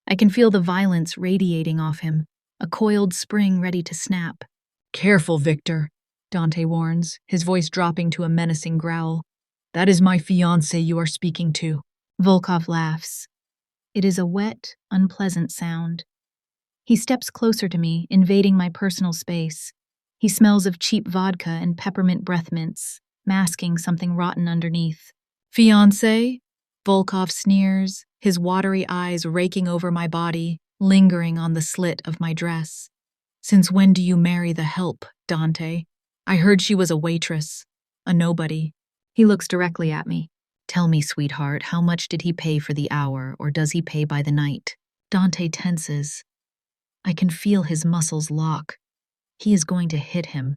I can feel the violence radiating off him, a coiled spring ready to snap. Careful, Victor, Dante warns, his voice dropping to a menacing growl. That is my fiancé you are speaking to. Volkov laughs. It is a wet, unpleasant sound. He steps closer to me, invading my personal space. He smells of cheap vodka and peppermint breath mints, masking something rotten underneath. Fiancé? Volkov sneers, his watery eyes raking over my body, lingering on the slit of my dress. Since when do you marry the help, Dante? I heard she was a waitress, a nobody. He looks directly at me. Tell me, sweetheart, how much did he pay for the hour, or does he pay by the night? Dante tenses. I can feel his muscles lock. He is going to hit him.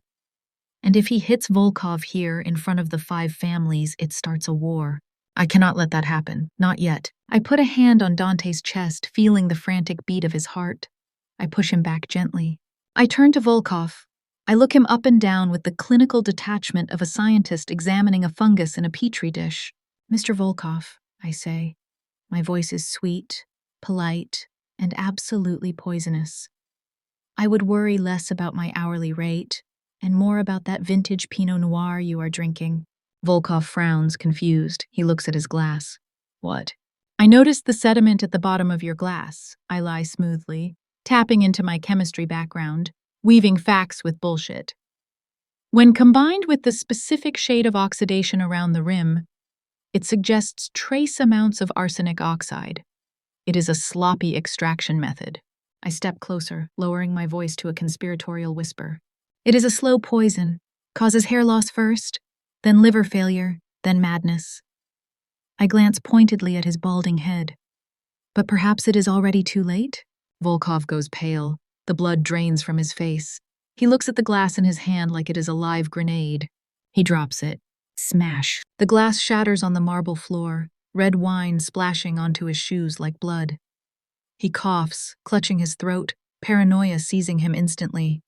And if he hits Volkov here in front of the 5 families, it starts a war. I cannot let that happen, not yet. I put a hand on Dante's chest, feeling the frantic beat of his heart. I push him back gently. I turn to Volkov. I look him up and down with the clinical detachment of a scientist examining a fungus in a petri dish. Mr. Volkov, I say. My voice is sweet, polite, and absolutely poisonous. I would worry less about my hourly rate and more about that vintage Pinot Noir you are drinking. Volkov frowns, confused. He looks at his glass. What? I noticed the sediment at the bottom of your glass. I lie smoothly, tapping into my chemistry background, weaving facts with bullshit. When combined with the specific shade of oxidation around the rim, it suggests trace amounts of arsenic oxide. It is a sloppy extraction method. I step closer, lowering my voice to a conspiratorial whisper. It is a slow poison, causes hair loss first, then liver failure, then madness. I glance pointedly at his balding head. But perhaps it is already too late? Volkov goes pale. The blood drains from his face. He looks at the glass in his hand like it is a live grenade. He drops it. Smash. The glass shatters on the marble floor, red wine splashing onto his shoes like blood. He coughs, clutching his throat, paranoia seizing him instantly.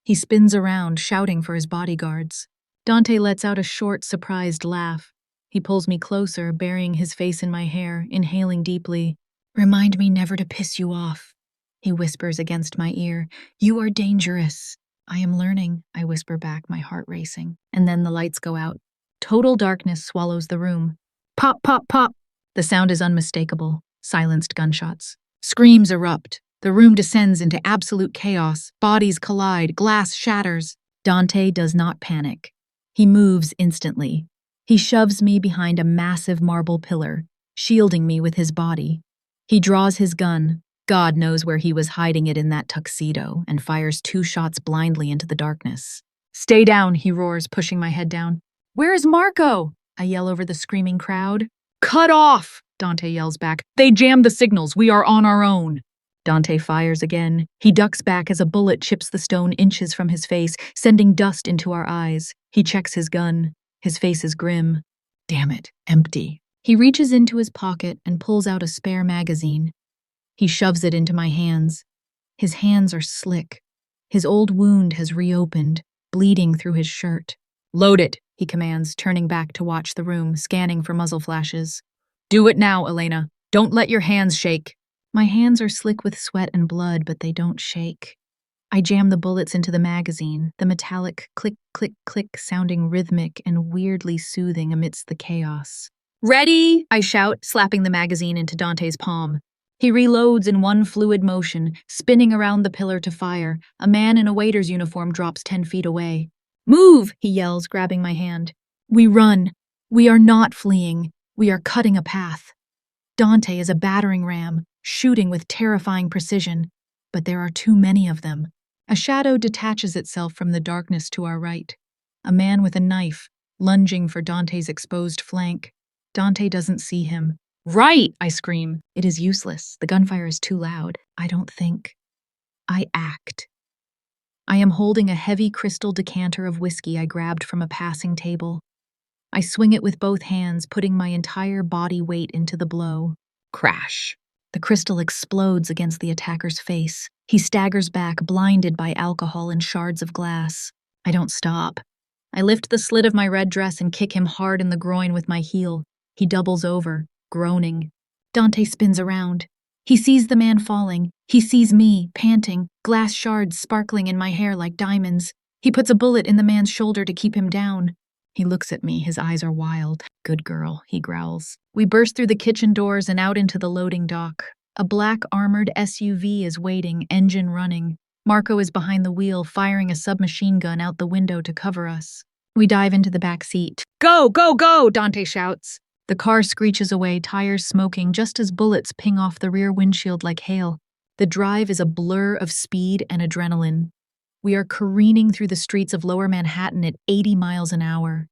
He spins around, shouting for his bodyguards. Dante lets out a short, surprised laugh. He pulls me closer, burying his face in my hair, inhaling deeply. Remind me never to piss you off, he whispers against my ear. You are dangerous. I am learning, I whisper back, my heart racing. And then the lights go out. Total darkness swallows the room. Pop, pop, pop. The sound is unmistakable. Silenced gunshots. Screams erupt. The room descends into absolute chaos. Bodies collide. Glass shatters. Dante does not panic. He moves instantly. He shoves me behind a massive marble pillar, shielding me with his body. He draws his gun. God knows where he was hiding it in that tuxedo, and fires 2 shots blindly into the darkness. Stay down, he roars, pushing my head down. Where is Marco? I yell over the screaming crowd. Cut off, Dante yells back. They jammed the signals. We are on our own. Dante fires again. He ducks back as a bullet chips the stone inches from his face, sending dust into our eyes. He checks his gun. His face is grim. Damn it, empty. He reaches into his pocket and pulls out a spare magazine. He shoves it into my hands. His hands are slick. His old wound has reopened, bleeding through his shirt. Load it, he commands, turning back to watch the room, scanning for muzzle flashes. Do it now, Elena. Don't let your hands shake. My hands are slick with sweat and blood, but they don't shake. I jam the bullets into the magazine, the metallic click, click, click sounding rhythmic and weirdly soothing amidst the chaos. Ready, I shout, slapping the magazine into Dante's palm. He reloads in one fluid motion, spinning around the pillar to fire. A man in a waiter's uniform drops 10 feet away. Move, he yells, grabbing my hand. We run. We are not fleeing. We are cutting a path. Dante is a battering ram, shooting with terrifying precision, but there are too many of them. A shadow detaches itself from the darkness to our right. A man with a knife, lunging for Dante's exposed flank. Dante doesn't see him. Right, I scream. It is useless. The gunfire is too loud. I don't think. I act. I am holding a heavy crystal decanter of whiskey I grabbed from a passing table. I swing it with both hands, putting my entire body weight into the blow. Crash. The crystal explodes against the attacker's face. He staggers back, blinded by alcohol and shards of glass. I don't stop. I lift the slit of my red dress and kick him hard in the groin with my heel. He doubles over, groaning. Dante spins around. He sees the man falling. He sees me, panting, glass shards sparkling in my hair like diamonds. He puts a bullet in the man's shoulder to keep him down. He looks at me, his eyes are wild. Good girl, he growls. We burst through the kitchen doors and out into the loading dock. A black armored SUV is waiting, engine running. Marco is behind the wheel, firing a submachine gun out the window to cover us. We dive into the back seat. Go, go, go, Dante shouts. The car screeches away, tires smoking, just as bullets ping off the rear windshield like hail. The drive is a blur of speed and adrenaline. We are careening through the streets of Lower Manhattan at 80 miles an hour.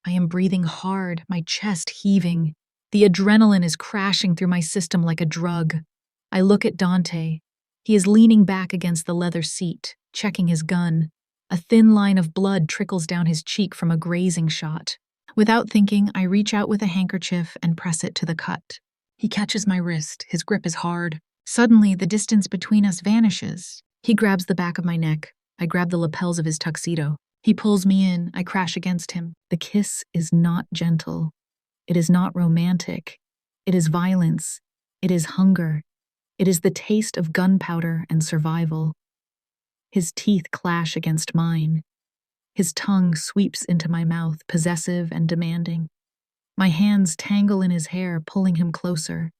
I am breathing hard, my chest heaving. The adrenaline is crashing through my system like a drug. I look at Dante. He is leaning back against the leather seat, checking his gun. A thin line of blood trickles down his cheek from a grazing shot. Without thinking, I reach out with a handkerchief and press it to the cut. He catches my wrist. His grip is hard. Suddenly, the distance between us vanishes. He grabs the back of my neck. I grab the lapels of his tuxedo. He pulls me in. I crash against him. The kiss is not gentle. It is not romantic. It is violence. It is hunger. It is the taste of gunpowder and survival. His teeth clash against mine. His tongue sweeps into my mouth, possessive and demanding. My hands tangle in his hair, pulling him closer.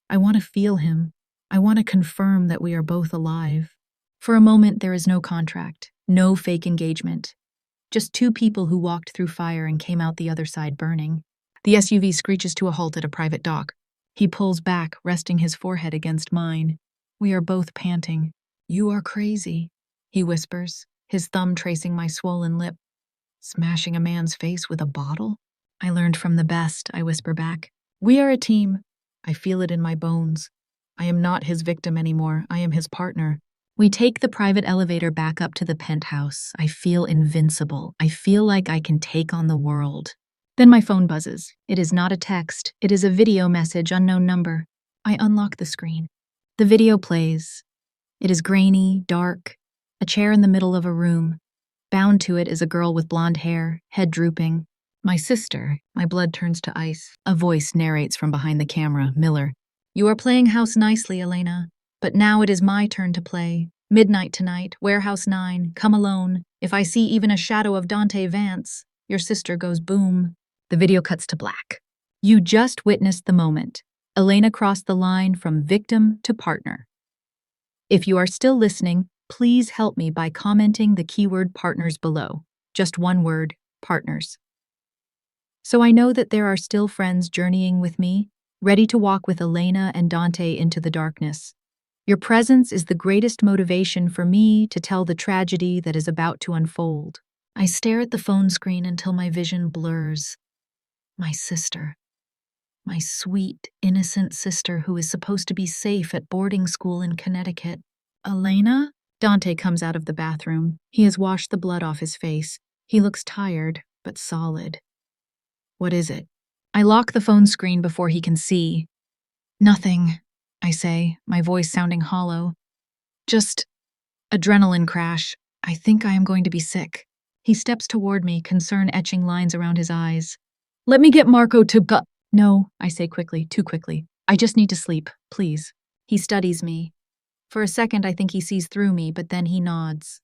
I want to feel him. I want to confirm that we are both alive. For a moment, there is no contract, no fake engagement. Just 2 people who walked through fire and came out the other side burning. The SUV screeches to a halt at a private dock. He pulls back, resting his forehead against mine. We are both panting. You are crazy, he whispers, his thumb tracing my swollen lip. Smashing a man's face with a bottle? I learned from the best, I whisper back. We are a team. I feel it in my bones. I am not his victim anymore. I am his partner. We take the private elevator back up to the penthouse. I feel invincible. I feel like I can take on the world. Then my phone buzzes. It is not a text. It is a video message, unknown number. I unlock the screen. The video plays. It is grainy, dark, a chair in the middle of a room. Bound to it is a girl with blonde hair, head drooping. My sister. My blood turns to ice. A voice narrates from behind the camera, Miller. You are playing house nicely, Elena. But now it is my turn to play. Midnight tonight, Warehouse 9, come alone. If I see even a shadow of Dante Vance, your sister goes boom. The video cuts to black. You just witnessed the moment. Elena crossed the line from victim to partner. If you are still listening, please help me by commenting the keyword partners below. Just one word, partners. So I know that there are still friends journeying with me, ready to walk with Elena and Dante into the darkness. Your presence is the greatest motivation for me to tell the tragedy that is about to unfold. I stare at the phone screen until my vision blurs. My sister. My sweet, innocent sister who is supposed to be safe at boarding school in Connecticut. Elena? Dante comes out of the bathroom. He has washed the blood off his face. He looks tired, but solid. What is it? I lock the phone screen before he can see. Nothing, I say, my voice sounding hollow. Just adrenaline crash. I think I am going to be sick. He steps toward me, concern etching lines around his eyes. Let me get Marco to go. No, I say quickly, too quickly. I just need to sleep, please. He studies me. For a second, I think he sees through me, but then he nods.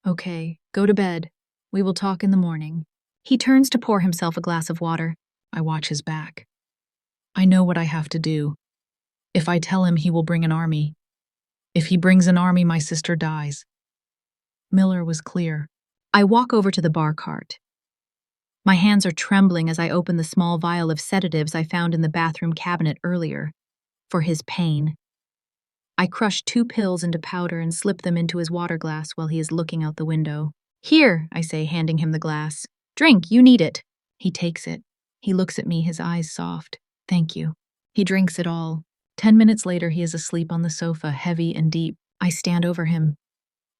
Okay, go to bed. We will talk in the morning. He turns to pour himself a glass of water. I watch his back. I know what I have to do. If I tell him, he will bring an army. If he brings an army, my sister dies. Miller was clear. I walk over to the bar cart. My hands are trembling as I open the small vial of sedatives I found in the bathroom cabinet earlier. For his pain. I crush 2 pills into powder and slip them into his water glass while he is looking out the window. Here, I say, handing him the glass. Drink, you need it. He takes it. He looks at me, his eyes soft. Thank you. He drinks it all. 10 minutes later, he is asleep on the sofa, heavy and deep. I stand over him.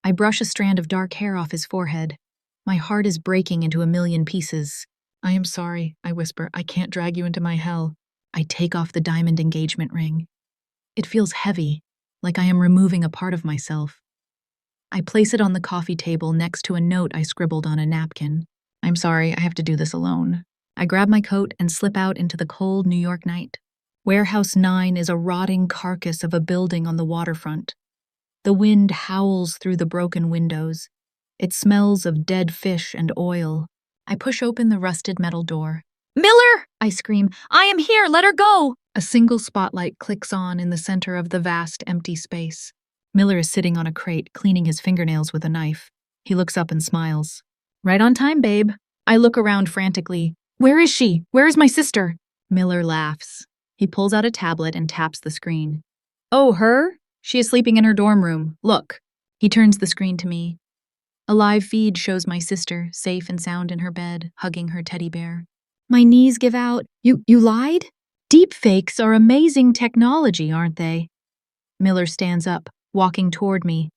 I brush a strand of dark hair off his forehead. My heart is breaking into a million pieces. I am sorry, I whisper. I can't drag you into my hell. I take off the diamond engagement ring. It feels heavy, like I am removing a part of myself. I place it on the coffee table next to a note I scribbled on a napkin. I'm sorry, I have to do this alone. I grab my coat and slip out into the cold New York night. Warehouse 9 is a rotting carcass of a building on the waterfront. The wind howls through the broken windows. It smells of dead fish and oil. I push open the rusted metal door. Miller! I scream. I am here! Let her go! A single spotlight clicks on in the center of the vast, empty space. Miller is sitting on a crate, cleaning his fingernails with a knife. He looks up and smiles. Right on time, babe. I look around frantically. Where is she? Where is my sister? Miller laughs. He pulls out a tablet and taps the screen. Oh, her? She is sleeping in her dorm room. Look. He turns the screen to me. A live feed shows my sister, safe and sound in her bed, hugging her teddy bear. My knees give out. You lied? Deepfakes are amazing technology, aren't they? Miller stands up, walking toward me.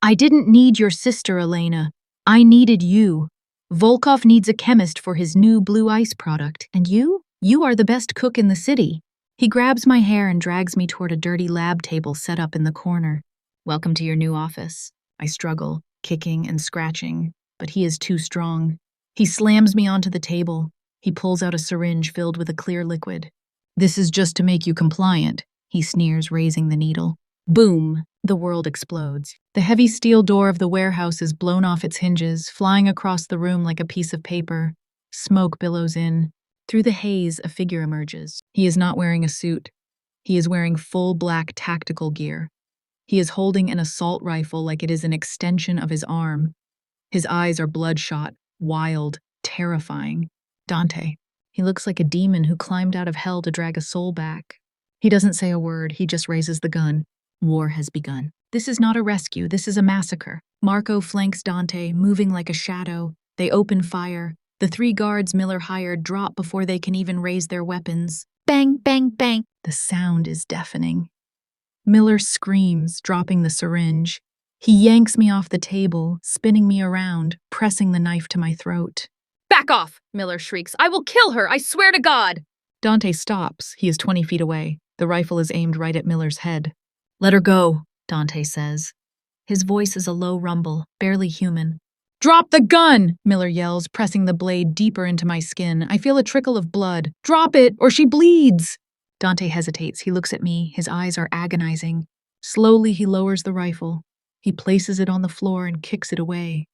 I didn't need your sister, Elena. I needed you. Volkov needs a chemist for his new blue ice product. And you? You are the best cook in the city. He grabs my hair and drags me toward a dirty lab table set up in the corner. Welcome to your new office. I struggle, kicking and scratching, but he is too strong. He slams me onto the table. He pulls out a syringe filled with a clear liquid. This is just to make you compliant, he sneers, raising the needle. Boom! The world explodes. The heavy steel door of the warehouse is blown off its hinges, flying across the room like a piece of paper. Smoke billows in. Through the haze, a figure emerges. He is not wearing a suit. He is wearing full black tactical gear. He is holding an assault rifle like it is an extension of his arm. His eyes are bloodshot, wild, terrifying. Dante. He looks like a demon who climbed out of hell to drag a soul back. He doesn't say a word, he just raises the gun. War has begun. This is not a rescue, this is a massacre. Marco flanks Dante, moving like a shadow. They open fire. The 3 guards Miller hired drop before they can even raise their weapons. Bang, bang, bang. The sound is deafening. Miller screams, dropping the syringe. He yanks me off the table, spinning me around, pressing the knife to my throat. Back off, Miller shrieks. I will kill her, I swear to God! Dante stops. He is 20 feet away. The rifle is aimed right at Miller's head. Let her go, Dante says. His voice is a low rumble, barely human. Drop the gun, Miller yells, pressing the blade deeper into my skin. I feel a trickle of blood. Drop it, or she bleeds! Dante hesitates. He looks at me. His eyes are agonizing. Slowly, he lowers the rifle. He places it on the floor and kicks it away.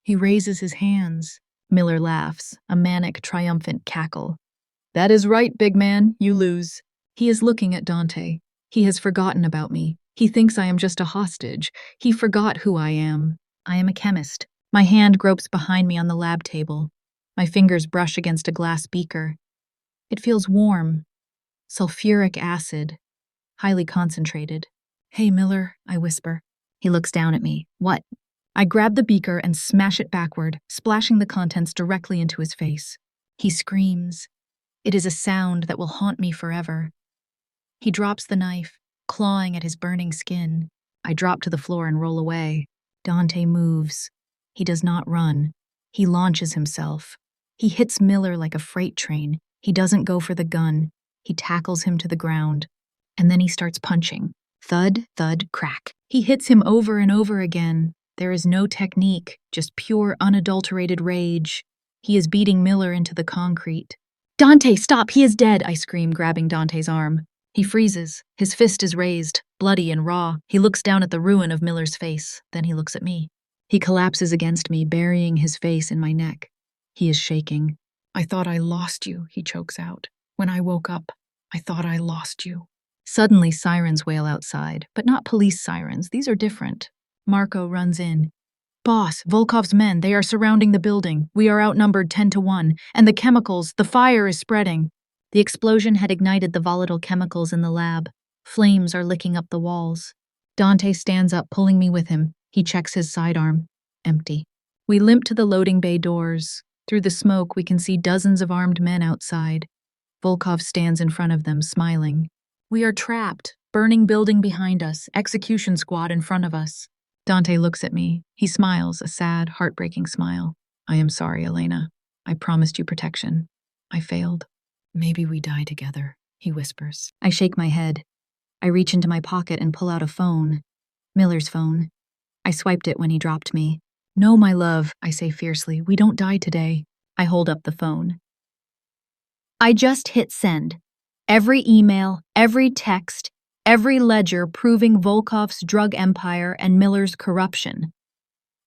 He raises his hands. Miller laughs, a manic, triumphant cackle. That is right, big man. You lose. He is looking at Dante. He has forgotten about me. He thinks I am just a hostage. He forgot who I am. I am a chemist. My hand gropes behind me on the lab table. My fingers brush against a glass beaker. It feels warm. Sulfuric acid. Highly concentrated. Hey, Miller, I whisper. He looks down at me. What? I grab the beaker and smash it backward, splashing the contents directly into his face. He screams. It is a sound that will haunt me forever. He drops the knife, clawing at his burning skin. I drop to the floor and roll away. Dante moves. He does not run. He launches himself. He hits Miller like a freight train. He doesn't go for the gun. He tackles him to the ground. And then he starts punching. Thud, thud, crack. He hits him over and over again. There is no technique, just pure, unadulterated rage. He is beating Miller into the concrete. Dante, stop! He is dead! I scream, grabbing Dante's arm. He freezes. His fist is raised, bloody and raw. He looks down at the ruin of Miller's face. Then he looks at me. He collapses against me, burying his face in my neck. He is shaking. I thought I lost you, he chokes out. When I woke up, I thought I lost you. Suddenly, sirens wail outside, but not police sirens. These are different. Marco runs in. Boss, Volkov's men, they are surrounding the building. We are outnumbered 10-1, and the chemicals, the fire is spreading. The explosion had ignited the volatile chemicals in the lab. Flames are licking up the walls. Dante stands up, pulling me with him. He checks his sidearm. Empty. We limp to the loading bay doors. Through the smoke, we can see dozens of armed men outside. Volkov stands in front of them, smiling. We are trapped. Burning building behind us. Execution squad in front of us. Dante looks at me. He smiles, a sad, heartbreaking smile. I am sorry, Elena. I promised you protection. I failed. Maybe we die together, he whispers. I shake my head. I reach into my pocket and pull out a phone. Miller's phone. I swiped it when he dropped me. No, my love, I say fiercely. We don't die today. I hold up the phone. I just hit send. Every email, every text, every ledger proving Volkov's drug empire and Miller's corruption.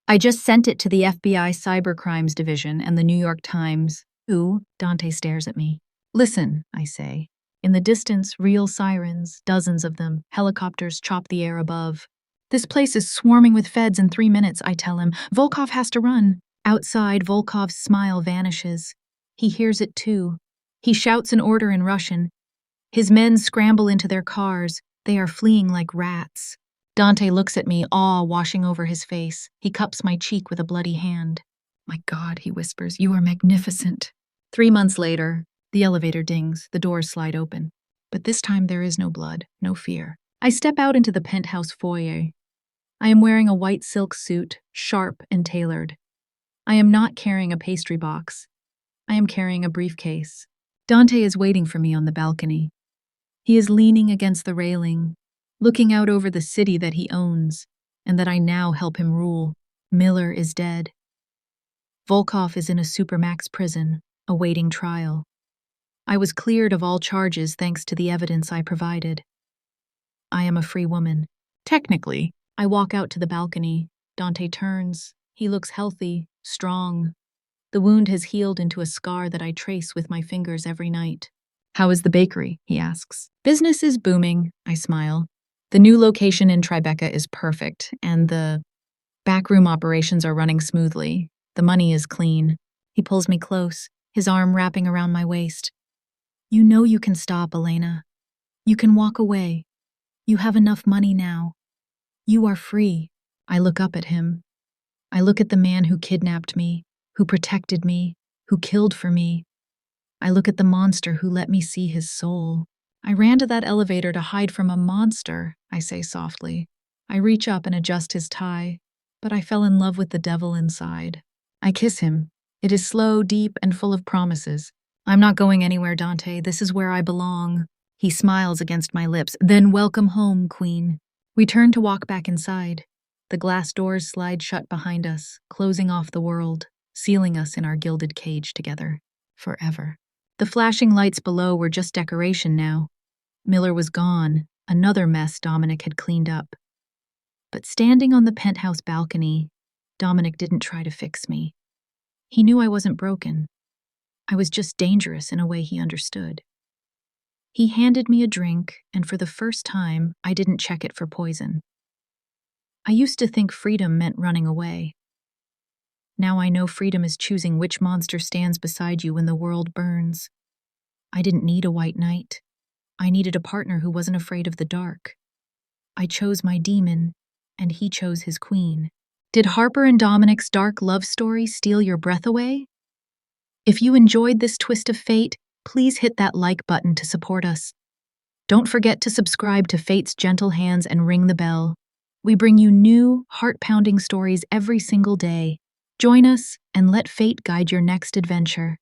I just sent it to the FBI Cybercrimes Division and the New York Times. Ooh, Dante stares at me. Listen, I say. In the distance, real sirens, dozens of them, helicopters chop the air above. This place is swarming with feds in 3 minutes, I tell him. Volkov has to run. Outside, Volkov's smile vanishes. He hears it too. He shouts an order in Russian. His men scramble into their cars. They are fleeing like rats. Dante looks at me, awe washing over his face. He cups my cheek with a bloody hand. My God, he whispers, you are magnificent. 3 months later, the elevator dings, the doors slide open. But this time there is no blood, no fear. I step out into the penthouse foyer. I am wearing a white silk suit, sharp and tailored. I am not carrying a pastry box. I am carrying a briefcase. Dante is waiting for me on the balcony. He is leaning against the railing, looking out over the city that he owns and that I now help him rule. Miller is dead. Volkov is in a supermax prison, awaiting trial. I was cleared of all charges thanks to the evidence I provided. I am a free woman. Technically, I walk out to the balcony. Dante turns. He looks healthy, strong. The wound has healed into a scar that I trace with my fingers every night. How is the bakery? He asks. Business is booming, I smile. The new location in Tribeca is perfect, and the backroom operations are running smoothly. The money is clean. He pulls me close, his arm wrapping around my waist. You know you can stop, Elena. You can walk away. You have enough money now. You are free. I look up at him. I look at the man who kidnapped me, who protected me, who killed for me. I look at the monster who let me see his soul. I ran to that elevator to hide from a monster, I say softly. I reach up and adjust his tie, but I fell in love with the devil inside. I kiss him. It is slow, deep, and full of promises. I'm not going anywhere, Dante. This is where I belong. He smiles against my lips. Then welcome home, Queen. We turn to walk back inside. The glass doors slide shut behind us, closing off the world, sealing us in our gilded cage together. Forever. The flashing lights below were just decoration now. Miller was gone, another mess Dominic had cleaned up. But standing on the penthouse balcony, Dominic didn't try to fix me. He knew I wasn't broken. I was just dangerous in a way he understood. He handed me a drink, and for the first time, I didn't check it for poison. I used to think freedom meant running away. Now I know freedom is choosing which monster stands beside you when the world burns. I didn't need a white knight. I needed a partner who wasn't afraid of the dark. I chose my demon, and he chose his queen. Did Harper and Dominic's dark love story steal your breath away? If you enjoyed this twist of fate, please hit that like button to support us. Don't forget to subscribe to Fate's Gentle Hands and ring the bell. We bring you new, heart-pounding stories every single day. Join us and let fate guide your next adventure.